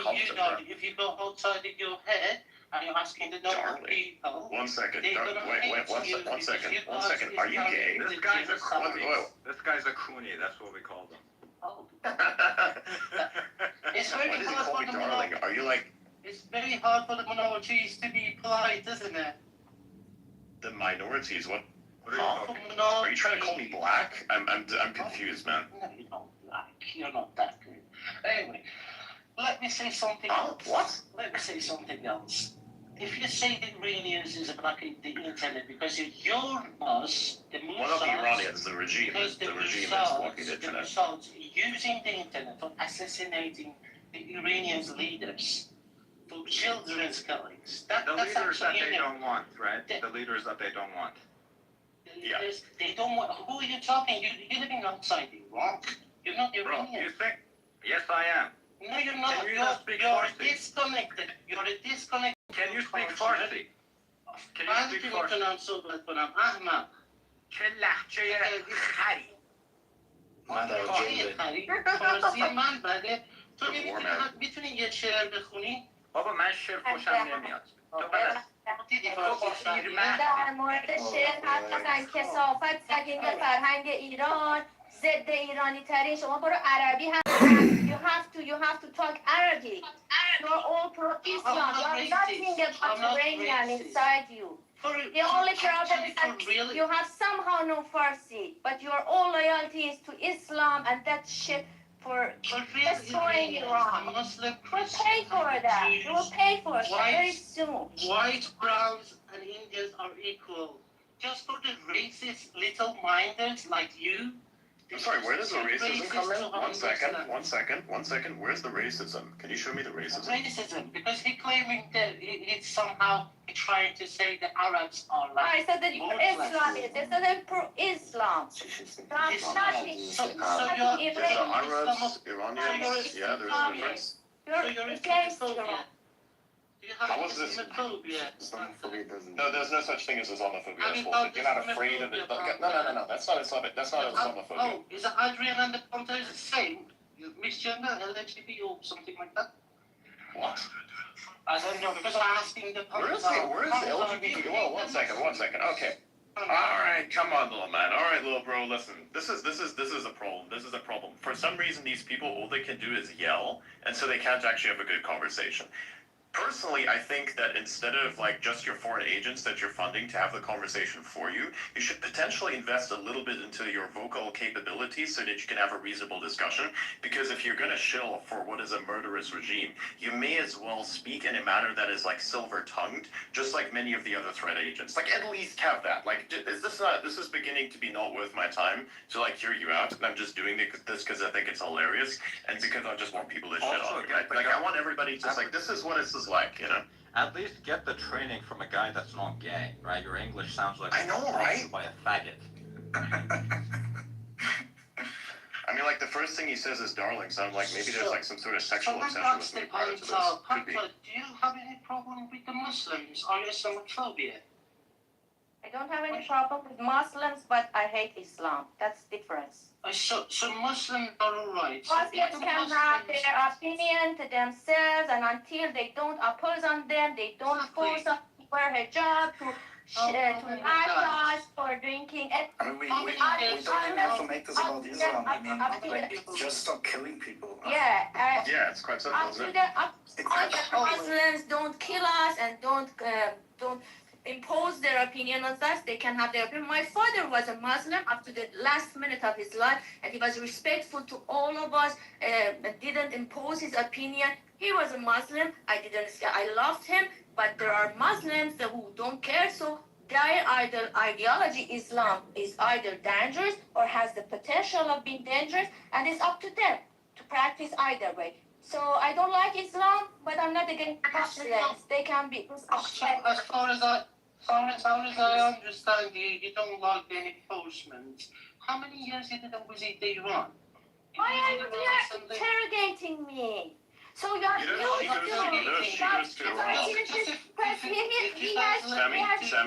competent. If you go outside of your head... And you're asking the normal people. One second. One second. Are you gay? This guy's a Cooney. That's what we call them. Oh. It's very hard for the darling. Are you It's very hard for the minorities to be polite, isn't it? The minorities? What? Are you trying to call me black? I'm confused, man. No, you're not black. You're not that good. Anyway, let me say something else. What? Let me say something else. If you say the Iranians is blocking the internet because you're us, the Mossad... Well, not the Iranians, the regime. The regime is blocking the internet. The Mossad using the internet for assassinating the Iranians' leaders, for children's killings. The leaders that they don't want, right? The leaders that they don't want. Yeah. They don't want... Who are you talking? You're living outside Iran. You're not Iranian. Bro, you think... Yes, I am. No, you're not. Can you you're speak disconnected. You're disconnected. Can you speak Farsi? Can you speak Farsi? میتونم صحبت کنم احمق چه لهجه خری فارسی من بله تو میتونی یه شعر بخونی؟ بابا من شعر خوشم نمیاد در مورد شعر حرف بزن کثافت سگین فرهنگ ایران ضد ایرانی ترین شما برو عربی هم you have to talk Arabic. You're all pro-Islam. You're nothing about Iranian inside you. The only problem is that you have somehow no Farsi, but your all loyalty is to Islam and that shit for destroying Iran. We'll pay for that. We'll pay for it very soon. White, browns, and Indians are equal. Just for the racist little minders like you. I'm sorry, where does the racism come in? One second. Where's the racism? Can you show me the racism? Racism, because he's claiming that it's somehow trying to say that Arabs are like... I said that Islam is. They said they're pro-Islam. So Arabs, Iranians, yeah, there's a difference. You're against Iran. How is this? No, there's no such thing as Islamophobia. You're not afraid of it. No. That's not Islamophobia. Oh, is Adrian and the Ponte the same? Misgender, LGBT or something like that? What? I don't know, because I'm asking the Where is the LGBT? Whoa, one second. Okay. All right, come on, little man. All right, little bro. Listen, this is a problem. This is a problem. For some reason, these people, all they can do is yell, and so they can't actually have a good conversation. Personally, I think that instead of like just your foreign agents that you're funding to have the conversation for you, you should potentially invest a little bit into your vocal capabilities so that you can have a reasonable discussion. Because if you're going to shill for what is a murderous regime, you may as well speak in a manner that is like silver-tongued, just like many of the other threat agents. Like at least have that. Like, this is beginning to be not worth my time to like hear you out. And I'm just doing this because I think it's hilarious and because I just want people to shit on me. Like I want everybody to like, this is what it's like, you know? At least get the training from a guy that's not gay, right? Your English sounds like I know, right? by a faggot. I mean, like, the first thing he says is darling, so I'm like, maybe there's like some sort of sexual obsession with me prior to this. Could be. Do you have any problem with the Muslims? Are you Islamophobia? I don't have any problem with Muslims, but I hate Islam. That's the difference. So Muslims are alright. Muslims can have their opinion to themselves, and until they don't oppose on them, they don't force us to wear hijab, to baptize for drinking. I mean, we don't have to make this about Islam. I mean, like, just stop killing people. Yeah. Yeah, it's quite simple, isn't it? Muslims don't kill us and don't impose their opinion on us. They can have their opinion. My father was a Muslim up to the last minute of his life, and he was respectful to all of us, didn't impose his opinion. He was a Muslim. I loved him, but there are Muslims who don't care, so their ideology, Islam, is either dangerous or has the potential of being dangerous, and it's up to them to practice either way. So I don't like Islam, but I'm not against Muslims. They can be. As far as I understand, you don't like any postmans. How many years you didn't visit Iran? Why are you interrogating me? So you're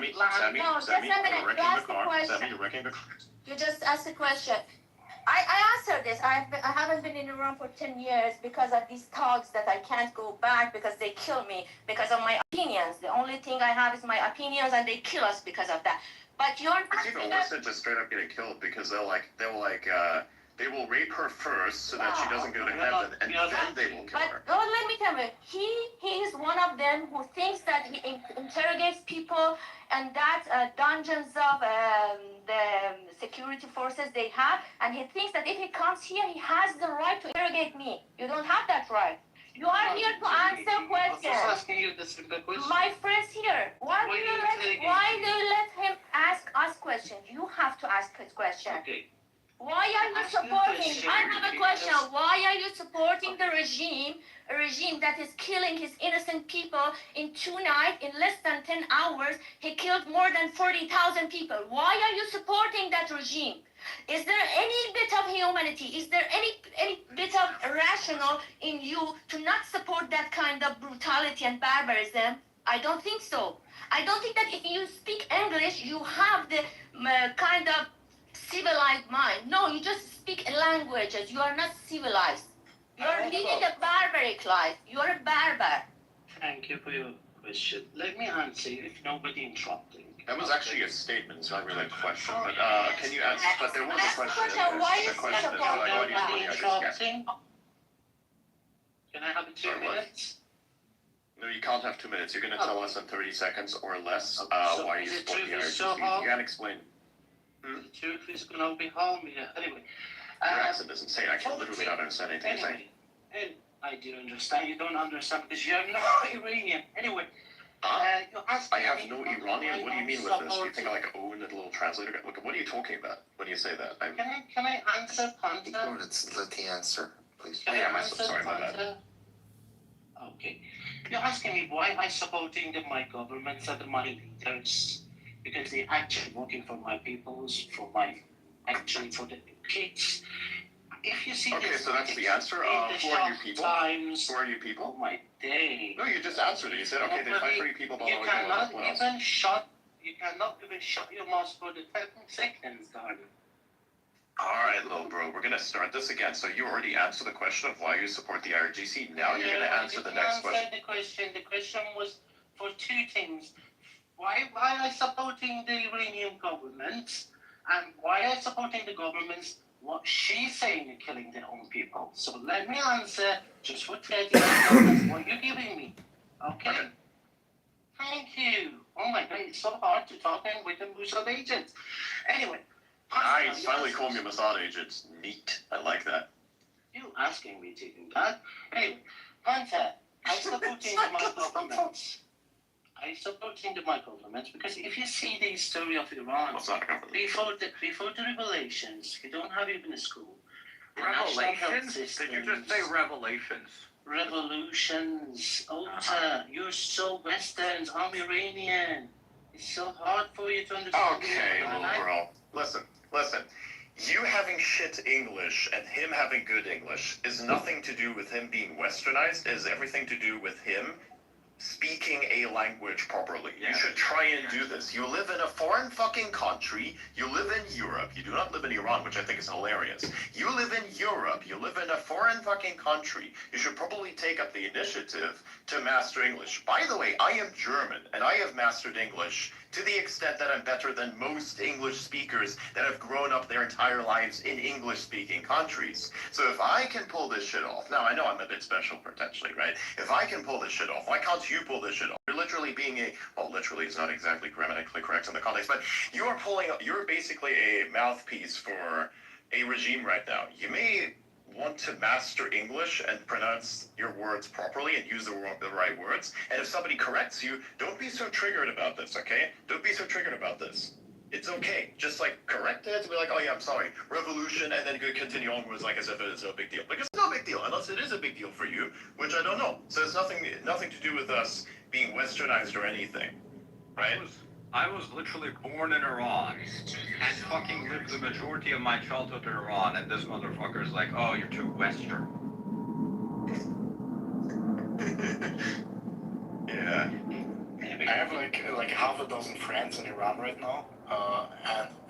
Sammy, you're wrecking the car. You just asked a question. I answered this. I haven't been in Iran for 10 years because of these thugs that I can't go back because they kill me because of my opinions. The only thing I have is my opinions, and they kill us because of that. But you're not. It's even worse than just straight up getting killed because they will rape her first so that she doesn't go to heaven, and then they will kill her. But let me tell you, he is one of them who thinks that he interrogates people and that dungeons of the security forces they have, and he thinks that if he comes here, he has the right to interrogate me. You don't have that right. You are here to answer questions. My friend's here. Why do you let him ask us questions? You have to ask his question. Okay. Why are you supporting? I have a question. Why are you supporting the regime? A regime that is killing his innocent people in 2 nights, in less than 10 hours, he killed more than 40,000 people. Why are you supporting that regime? Is there any bit of humanity? Is there any bit of rational in you to not support that kind of brutality and barbarism? I don't think so. I don't think that if you speak English, you have the kind of civilized mind. No, you just speak languages. You are not civilized. You are living a barbaric life. You are a barbar. Thank you for your question. Let me answer you if nobody interrupting. That was actually a statement, it's not really a question. But can you answer? But there was a question. Why is interrupting? Can I have 2 minutes? No, you can't have 2 minutes. You're going to tell us in 30 seconds or less why you support the IRGC. You can't explain. The truth is going to be harming you. Anyway. Your accent is insane. I can literally not understand anything you're saying. And I do understand. You don't understand because you're not Iranian. Anyway. I have no Iranian. What do you mean with this? You think I like own a little translator? Look, what are you talking about when you say that? Can I answer, Panta? Let's let the answer, please. I'm so sorry about that. Okay. You're asking me why am I supporting my governments and my leaders? Because they're actually working for my peoples, for the kids. If you see okay, so that's the answer. Who are you people? Who are you people? Oh my day. No, you just answered it. You said, okay, they fight for you people. You cannot even shut your mouth for the 10 seconds, darling. Alright, little bro, we're gonna start this again. So you already answered the question of why you support the IRGC. Now you're gonna answer the next question. The question was for two things. Why I supporting the Iranian government, and why I supporting the government's what she's saying and killing their own people. So let me answer just for 30 seconds what you're giving me. Okay? Thank you. Oh my god, it's so hard to talk in with the Mossad agents. Anyway. Nice, finally called me Mossad agents. Neat. I like that. You asking me to do that? Anyway, Hunter, I supporting my government. I supporting my government because if you see the history of Iran before the revelations, you don't have even a school. Revelations? Did you just say revelations? Revolutions. Ota, you're so Westerns. I'm Iranian. It's so hard for you to understand. Okay, little bro. Listen. You having shit English and him having good English is nothing to do with him being westernized. It has everything to do with him speaking a language properly. You should try and do this. You live in a foreign fucking country. You live in Europe. You do not live in Iran, which I think is hilarious. You live in Europe. You live in a foreign fucking country. You should probably take up the initiative to master English. By the way, I am German, and I have mastered English to the extent that I'm better than most English speakers that have grown up their entire lives in English-speaking countries. So if I can pull this shit off, now I know I'm a bit special potentially, right? If I can pull this shit off, why can't you pull this shit off? You're literally being well, literally is not exactly grammatically correct in the context, but you're basically a mouthpiece for a regime right now. You may want to master English and pronounce your words properly and use the right words. And if somebody corrects you, don't be so triggered about this, okay? Don't be so triggered about this. It's okay. Just like correct it, be like, oh yeah, I'm sorry. Revolution, and then continue onwards like as if it is no big deal. Like it's no big deal, unless it is a big deal for you, which I don't know. So it's nothing to do with us being westernized or anything, right? I was literally born in Iran and fucking lived the majority of my childhood in Iran, and this motherfucker's like, oh, you're too Western. Yeah. I have like half a dozen friends in Iran right now,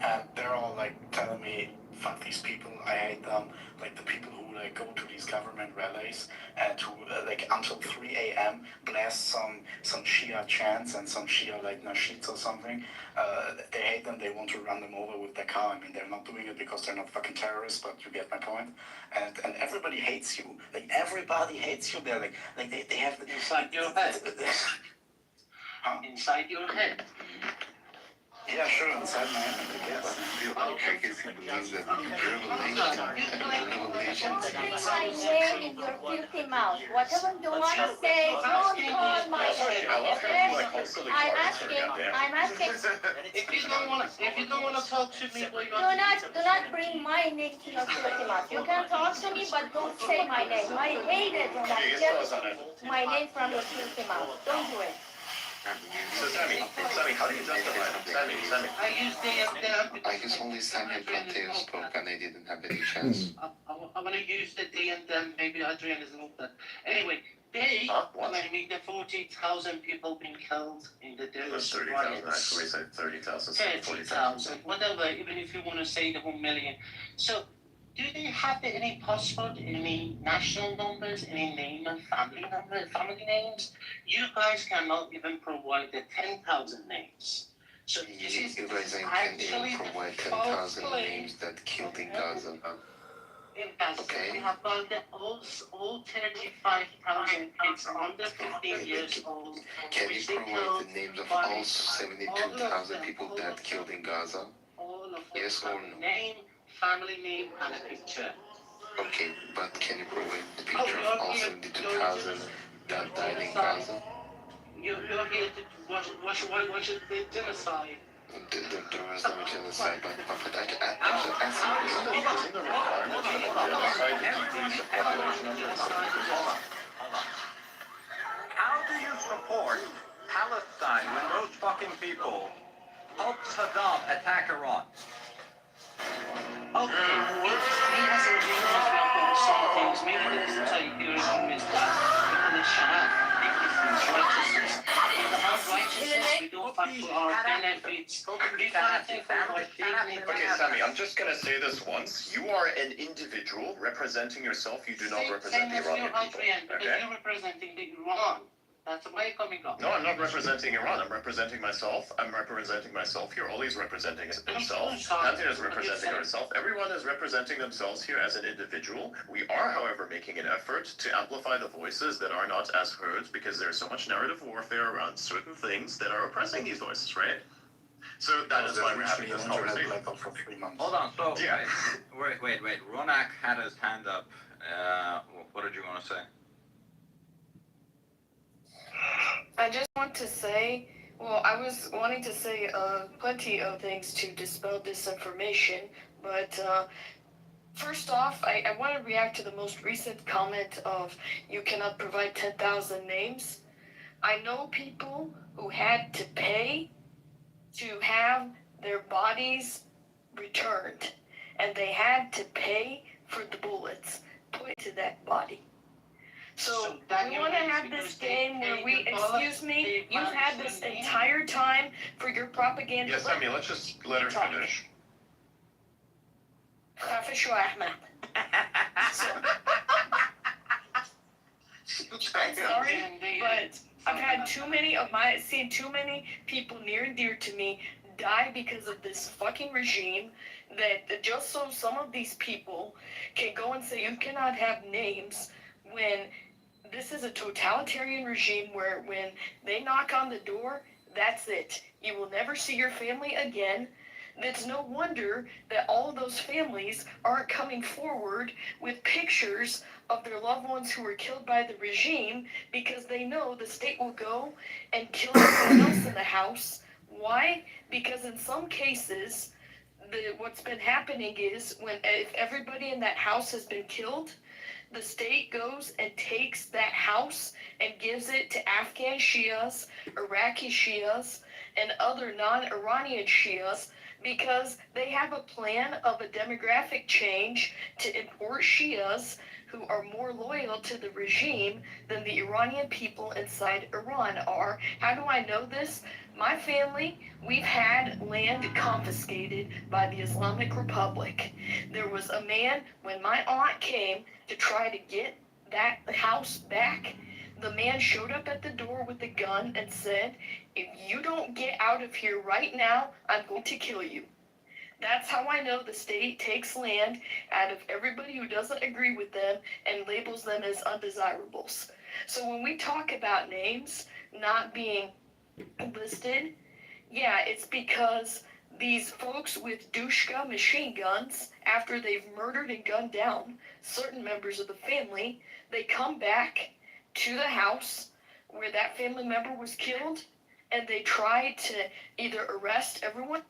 and they're all like telling me, fuck these people, I hate them. Like the people who like go to these government rallies and who like until 3 a.m. blast some Shia chants and some Shia like nasheeds or something. They hate them. They want to run them over with their car. I mean, they're not doing it because they're not fucking terrorists, but you get my point. And everybody hates you. Like everybody hates you. They're like they have inside your head. Huh? Inside your head. Yeah, sure, inside my head, I guess. Don't say my name in your filthy mouth. Whatever you want to say, don't call my name. Okay? I'm asking. If you don't want to talk to me, Do not bring my name to your filthy mouth. You can talk to me, but don't say my name. I hate it when I get my name from your filthy mouth. Don't do it. So Sammy, how do you justify it? Sammy. I guess only Sammy and Panteo spoke and they didn't have any chance. I'm going to use the they and them, maybe Adrian is not that. Anyway, they claiming the 40,000 people being killed in the terrorist 30,000, actually said 30,000, 30,000, whatever, even if you want to say the 1 million. So, do they have any passport, any national numbers, any name and family names? You guys cannot even provide the 10,000 names. So this is you guys can't even provide 10,000 names that killed in Gaza. In Gaza, we have got all 35,000 kids under 15 years old. Can you provide the names of all 72,000 people that killed in Gaza? Yes or no? Name, family name, and a picture. Okay, but can you provide the picture of all 72,000 that died in Gaza? You're here to watch the genocide. There was no genocide, but I How do you support Palestine when those fucking people helped Saddam attack Iran? Okay, he has a some things. Maybe this is how you is that because it's Shahad, righteousness. Without righteousness, we don't to our benefits. Okay, Sammy, I'm just gonna say this once. You are an individual representing yourself. You do not represent the Iranian people. Okay? You're representing the Iran. That's why you're coming up. No, I'm not representing Iran. I'm representing myself. I'm representing myself here. Oli's representing himself. Anthony is representing herself. Everyone is representing themselves here as an individual. We are, however, making an effort to amplify the voices that are not as heard because there's so much narrative warfare around certain things that are oppressing these voices, right? So that is why we're having this conversation. For 3 months. Hold on. So Yeah. wait. Ronak had his hand up. What did you want to say? I just want to say, well, I was wanting to say plenty of things to dispel disinformation, but first off, I want to react to the most recent comment of you cannot provide 10,000 names. I know people who had to pay to have their bodies returned, and they had to pay for the bullets put into that body. So we want to have this game where we, excuse me, you've had this entire time for your propaganda. Yes, Sammy, let's just let her finish. خافش وأحمد. I'm sorry, but I've had seen too many people near and dear to me die because of this fucking regime, that just so some of these people can go and say you cannot have names when this is a totalitarian regime where when they knock on the door, that's it. You will never see your family again. It's no wonder that all of those families aren't coming forward with pictures of their loved ones who were killed by the regime, because they know the state will go and kill everyone else in the house. Why? Because in some cases, what's been happening is if everybody in that house has been killed, the state goes and takes that house and gives it to Afghan Shias, Iraqi Shias, and other non-Iranian Shias, because they have a plan of a demographic change to import Shias who are more loyal to the regime than the Iranian people inside Iran are. How do I know this? My family, we've had land confiscated by the Islamic Republic. There was a man, when my aunt came to try to get that house back, the man showed up at the door with a gun and said, if you don't get out of here right now, I'm going to kill you. That's how I know the state takes land out of everybody who doesn't agree with them and labels them as undesirables. So when we talk about names not being listed, yeah, it's because these folks with Dushka machine guns, after they've murdered and gunned down certain members of the family, they come back to the house where that family member was killed, and they try to either arrest everyone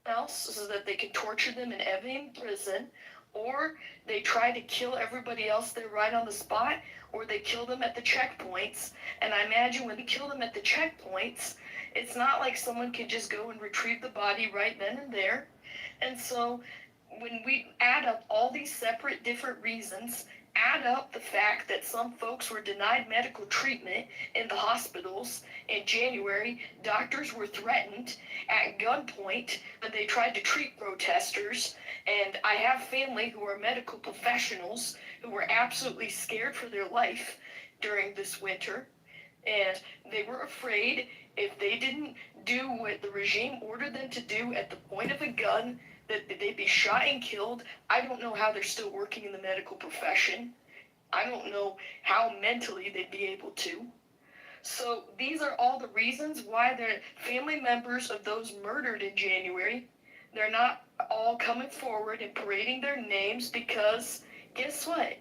else so that they can torture them in Evin prison, or they try to kill everybody else there right on the spot, or they kill them at the checkpoints. And I imagine when they kill them at the checkpoints, it's not like someone can just go and retrieve the body right then and there. And so when we add up all these separate different reasons, add up the fact that some folks were denied medical treatment in the hospitals in January, doctors were threatened at gunpoint when they tried to treat protesters, and I have family who are medical professionals who were absolutely scared for their life during this winter, and they were afraid if they didn't do what the regime ordered them to do at the point of a gun, that they'd be shot and killed. I don't know how they're still working in the medical profession. I don't know how mentally they'd be able to. So these are all the reasons why the family members of those murdered in January, they're not all coming forward and parading their names, because guess what?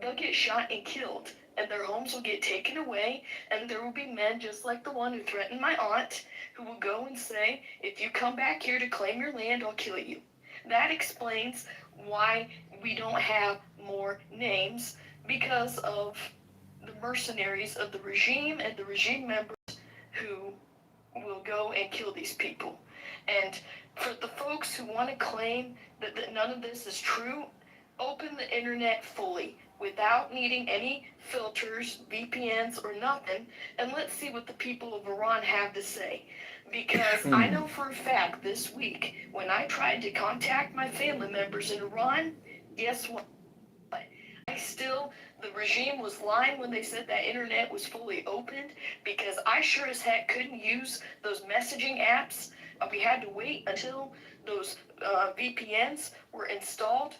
They'll get shot and killed, and their homes will get taken away, and there will be men just like the one who threatened my aunt, who will go and say, if you come back here to claim your land, I'll kill you. That explains why we don't have more names, because of the mercenaries of the regime and the regime members who will go and kill these people. And for the folks who want to claim that none of this is true, open the internet fully. without needing any filters, VPNs, or nothing, and let's see what the people of Iran have to say. Because I know for a fact this week, when I tried to contact my family members in Iran, guess what? The regime was lying when they said that internet was fully opened, because I sure as heck couldn't use those messaging apps. We had to wait until those VPNs were installed,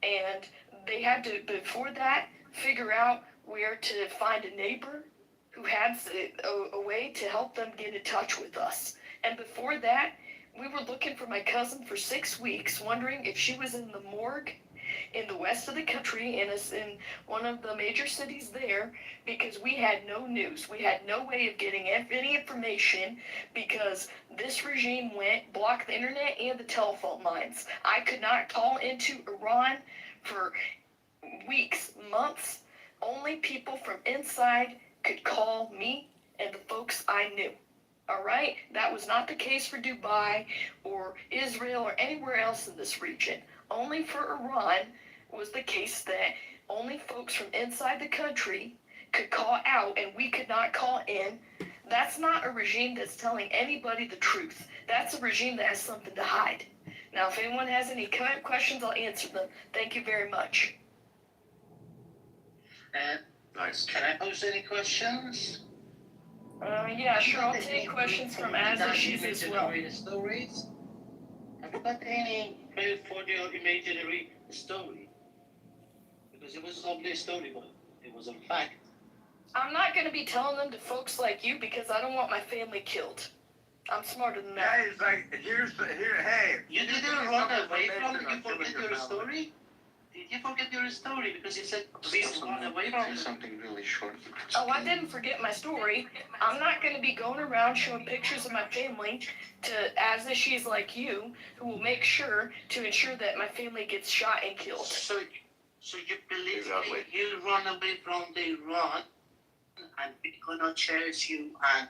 and they had to, before that, figure out where to find a neighbor who had a way to help them get in touch with us. And before that, we were looking for my cousin for 6 weeks, wondering if she was in the morgue in the west of the country, in one of the major cities there, because we had no news. We had no way of getting any information, because this regime blocked the internet and the telephone lines. I could not call into Iran for weeks, months. Only people from inside could call me and the folks I knew. All right? That was not the case for Dubai or Israel or anywhere else in this region. Only for Iran was the case that only folks from inside the country could call out and we could not call in. That's not a regime that's telling anybody the truth. That's a regime that has something to hide. Now, if anyone has any questions, I'll answer them. Thank you very much. Nice. Can I pose any questions? Yeah, sure. I'll take questions from Azishi's as well. Stories? Have you got any proof for your imaginary story? Because it was only a story, but it was a fact. I'm not going to be telling them to folks like you because I don't want my family killed. I'm smarter than that. Guys, like, hey. You didn't run away from it? You forget your story? Did you forget your story? Because you said, please run away from it. Something really short. Oh, I didn't forget my story. I'm not going to be going around showing pictures of my family to Azishis like you, who will make sure to ensure that my family gets shot and killed. So you believe you run away from the Iran and we're gonna chase you and...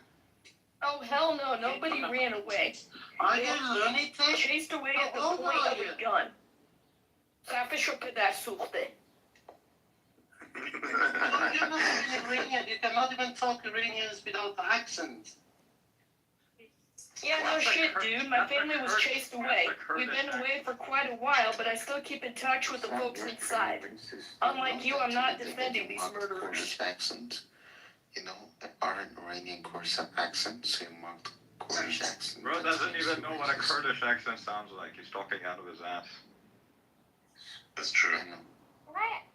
Oh, hell no. Nobody ran away. Are you lunatic? Chased away at the point of a gun. You're not even Iranian. You cannot even talk Iranians without accent. Yeah, no shit, dude. My family was chased away. We've been away for quite a while, but I still keep in touch with the folks inside. Unlike you, I'm not defending these murderers. Accent, you know, are an Iranian Kurdish accent, so you marked Kurdish accent. Bro doesn't even know what a Kurdish accent sounds like. He's talking out of his ass. That's true.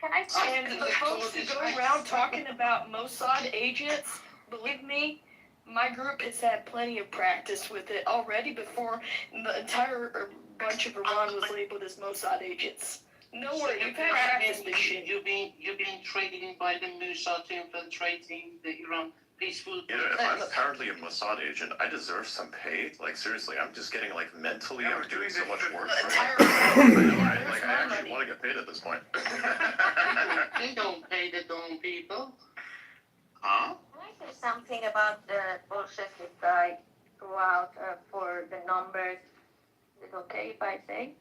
Can I say? And the folks who go around talking about Mossad agents, believe me, my group has had plenty of practice with it already before the entire bunch of Iran was labeled as Mossad agents. No worry, you've had practice this shit. You've been trading by the Mossad to infiltrating the Iran peaceful... You know, if I'm apparently a Mossad agent, I deserve some pay. Like, seriously, I'm just getting, like, mentally, I'm doing so much work for it. I know, right? Like, I actually want to get paid at this point. They don't pay the dumb people. Huh? Can I say something about the Bolshevik guy throughout for the numbers? Is it okay if I say?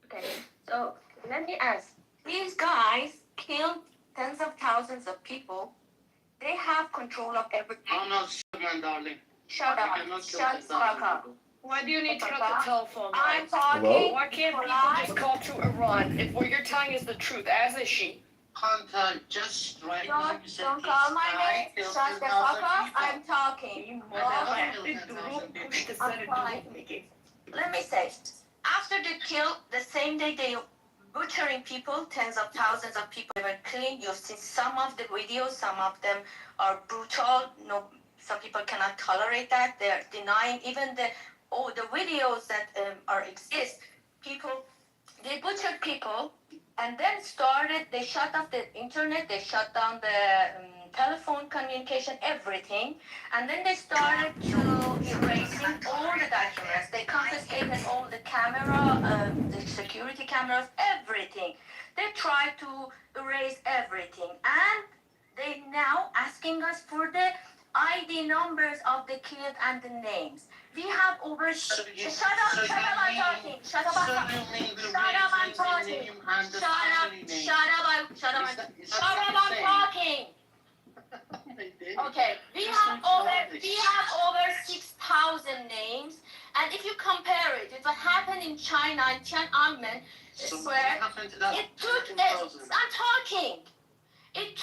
Okay, so let me ask. These guys killed tens of thousands of people. They have control of everything. Oh no, man, darling. Shut up. Shut the fuck up. Why do you need to cut the telephone line? I'm talking. Hello? Why can't people just call to Iran if what you're telling is the truth, as is she? Contact just right now. Don't call my name. Shut the fuck up. I'm talking. Let me say, after they killed, the same day they butchering people, tens of thousands of people, they were killing. You've seen some of the videos, some of them are brutal. No, some people cannot tolerate that. They're denying even the videos that exist. People, they butchered people and then they shut off the internet, they shut down the telephone communication, everything. And then they started to erasing all the documents. They confiscated all the camera, the security cameras, everything. They tried to erase everything. And they now asking us for the ID numbers of the killed and the names. We have over. Shut up! I'm talking. Shut up! I'm talking. I'm talking. I'm talking. Okay, we have over 6,000 names, and if you compare it with what happened in China and Tiananmen Square, it took. I'm talking. It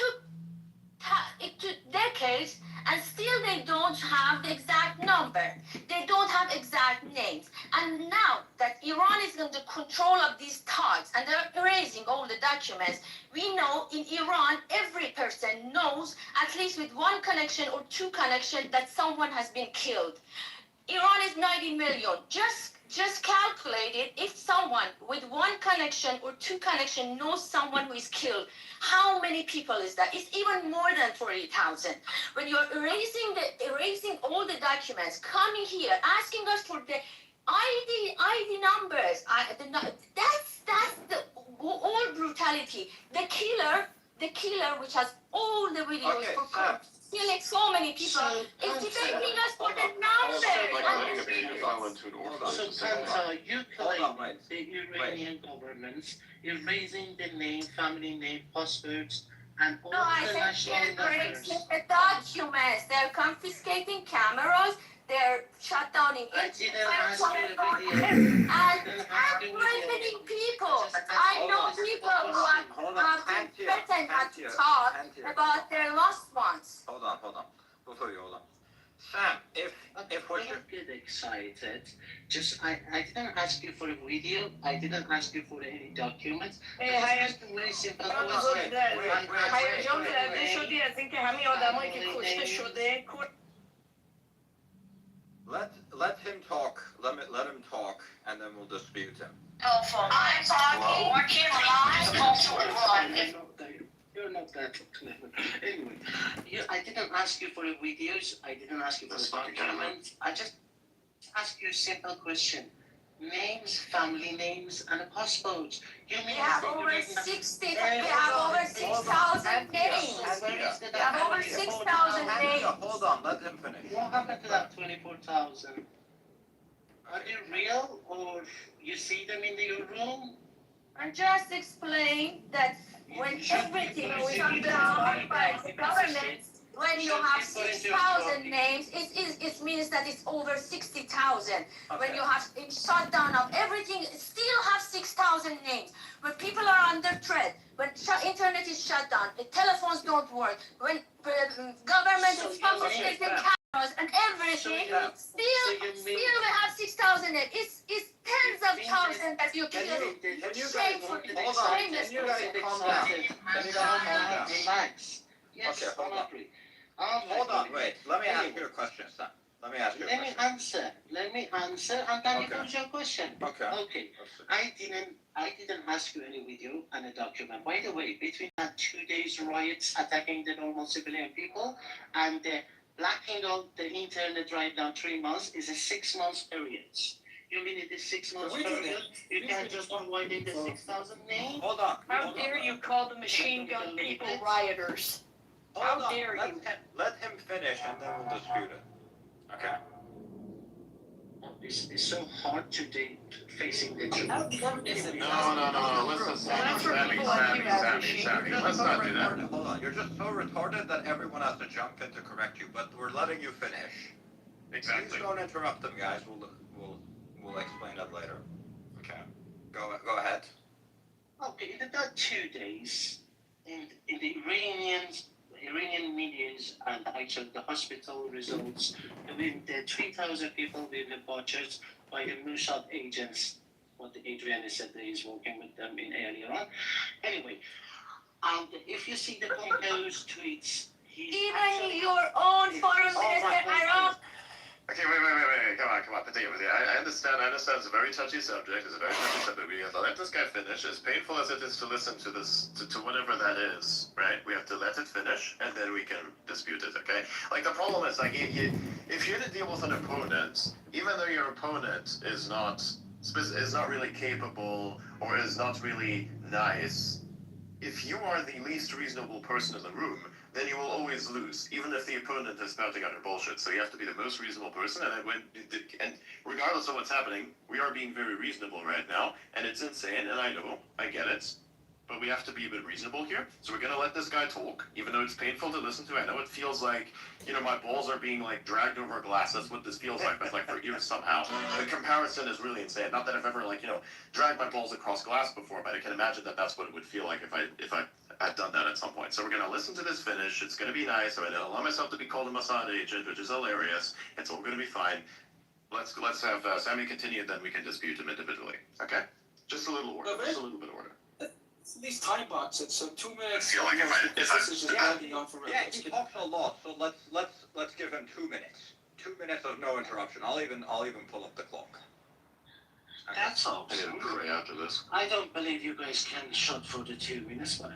took decades, and still they don't have the exact number. They don't have exact names. And now that Iran is under control of these thugs and they're erasing all the documents, we know in Iran every person knows, at least with one connection or two connections, that someone has been killed. Iran is 90 million. Just calculate it. If someone with one connection or two connection knows someone who is killed, how many people is that? It's even more than 40,000. When you're erasing all the documents, coming here, asking us for the ID numbers, that's the all brutality. The killer, which has all the videos for cops, killing so many people, is defending us for the numbers. So, Santa, you claim the Iranian government is raising the name, family name, passwords, and all the national numbers. The documents, they're confiscating cameras, they're shut down in and prohibiting people. I know people who have been threatened not to talk about their lost ones. Hold on. Before you hold on. Sam, if what you get excited, I didn't ask you for a video, I didn't ask you for any documents. Very simple question. هیجان زده شدی از اینکه همین آدمایی که کشته شده Let him talk. Let him talk, and then we'll dispute him. I'm talking. Working live. You're not that clever. Anyway, I didn't ask you for videos. I didn't ask you for documents. I just asked you a simple question. Names, family names, and passports. We have over 60. We have over 6,000 names. We have over 6,000 names. Hold on, let him finish. What happened to that 24,000? Are they real, or you see them in your room? I just explained that when everything is shut down by the government, when you have 6,000 names, it means that it's over 60,000. Okay. When you have shut down of everything, still have 6,000 names. When people are under threat, when internet is shut down, the telephones don't work, when government is confiscating cameras and everything, still we have 6,000 names. It's tens of thousands that you kill. Shameful. Relax. Yes, okay, hold on. Agree. Hold on, wait. Let me ask you a question, Sam. Let me answer, and then you pose your question. Okay. I didn't ask you any video and a document. By the way, between that 2 days riots attacking the normal civilian people and the blacking out the internet right now 3 months is a 6 months period. You mean it is 6 months period? You can't just avoid the 6,000 names? Hold on. How dare you call the machine gun people rioters? How dare you? Let him finish and then we'll dispute it. Okay. It's so hard today facing the truth. No. Listen, Sammy. Let's not do that. Hold on. You're just so retarded that everyone has to jump in to correct you, but we're letting you finish. Exactly. Please don't interrupt them, guys. We'll explain that later. Okay. Go ahead. Okay, in about 2 days, in the Iranian medias and actually the hospital results, the 3,000 people being butchered by the Mossad agents, what the Adrian said that he's working with them in earlier on. Anyway, and if you see the Pompeo's tweets, even your own foreign minister, Iraq. Okay, wait. Come on. I understand it's a very touchy subject. We have to let this guy finish. As painful as it is to listen to this, to whatever that is, right? We have to let it finish, and then we can dispute it, okay? Like, the problem is, like, if you're to deal with an opponent, even though your opponent is not really capable, or is not really nice, if you are the least reasonable person in the room, then you will always lose, even if the opponent is spouting out your bullshit. So you have to be the most reasonable person, and regardless of what's happening, we are being very reasonable right now, and it's insane, and I know, I get it, but we have to be a bit reasonable here. So we're gonna let this guy talk, even though it's painful to listen to. I know it feels like, my balls are being like dragged over a glass. That's what this feels like, but like for you somehow. The comparison is really insane. Not that I've ever dragged my balls across glass before, but I can imagine that that's what it would feel like if I had done that at some point. So we're gonna listen to this finish. It's gonna be nice. I'm gonna allow myself to be called a Mossad agent, which is hilarious. It's all gonna be fine. Let's have Sammy continue, then we can dispute him individually. Okay? Just a little order. Just a little bit of order. These time boxes, so 2 minutes. I feel like this is just dragging on forever. Yeah, he talks a lot, so let's give him 2 minutes. 2 minutes of no interruption. I'll even pull up the clock. That's all. I need to pray after this. I don't believe you guys can shut for the 2 minutes, but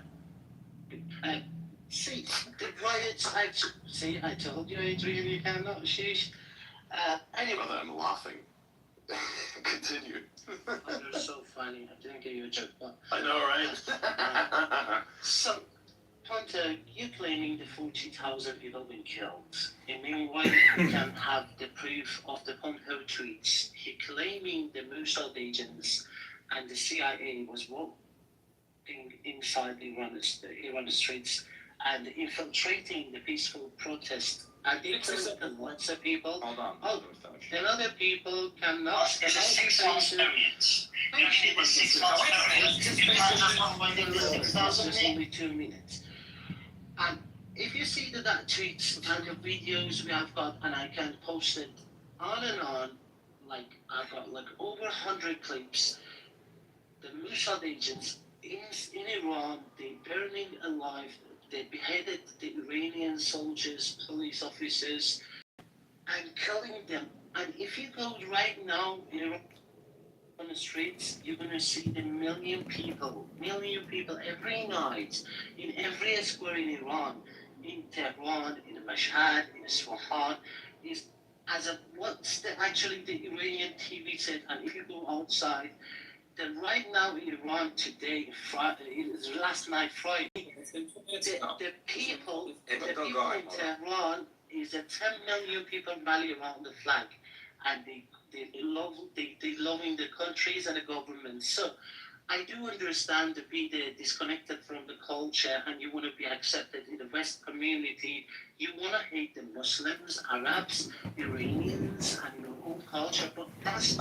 see, the riots. I told you, Adrian, you cannot shoot. Anyway. Brother, I'm laughing. Continue. Oh, you're so funny. I didn't give you a joke, but I know, right? So, Hunter, you claiming the 40,000 people been killed. And meanwhile, you can have the proof of the Pompeo tweets. He claiming the Mossad agents and the CIA was walking inside Iran streets and infiltrating the peaceful protest. And they killed lots of people. Hold on. Oh, and other people cannot. It's a 6 months periods. Usually it was 6 months periods. You can't just one way to 6,000. It's only 2 minutes. And if you see that tweets and the videos we have got, and I can post it on and on, like I've got like over 100 clips. The Mossad agents in Iran, they burning alive. They beheaded the Iranian soldiers, police officers, and killing them. And if you go right now on the streets, you're going to see the million people every night in every square in Iran, in Tehran, in Mashhad, in Isfahan. What's actually the Iranian TV said, and if you go outside, then right now in Iran today, last night Friday, the people in Tehran is a 10 million people rally around the flag, and they loving the countries and the government. So I do understand to be disconnected from the culture, and you want to be accepted in the West community. You want to hate the Muslims, Arabs, Iranians, and your own culture, but that's.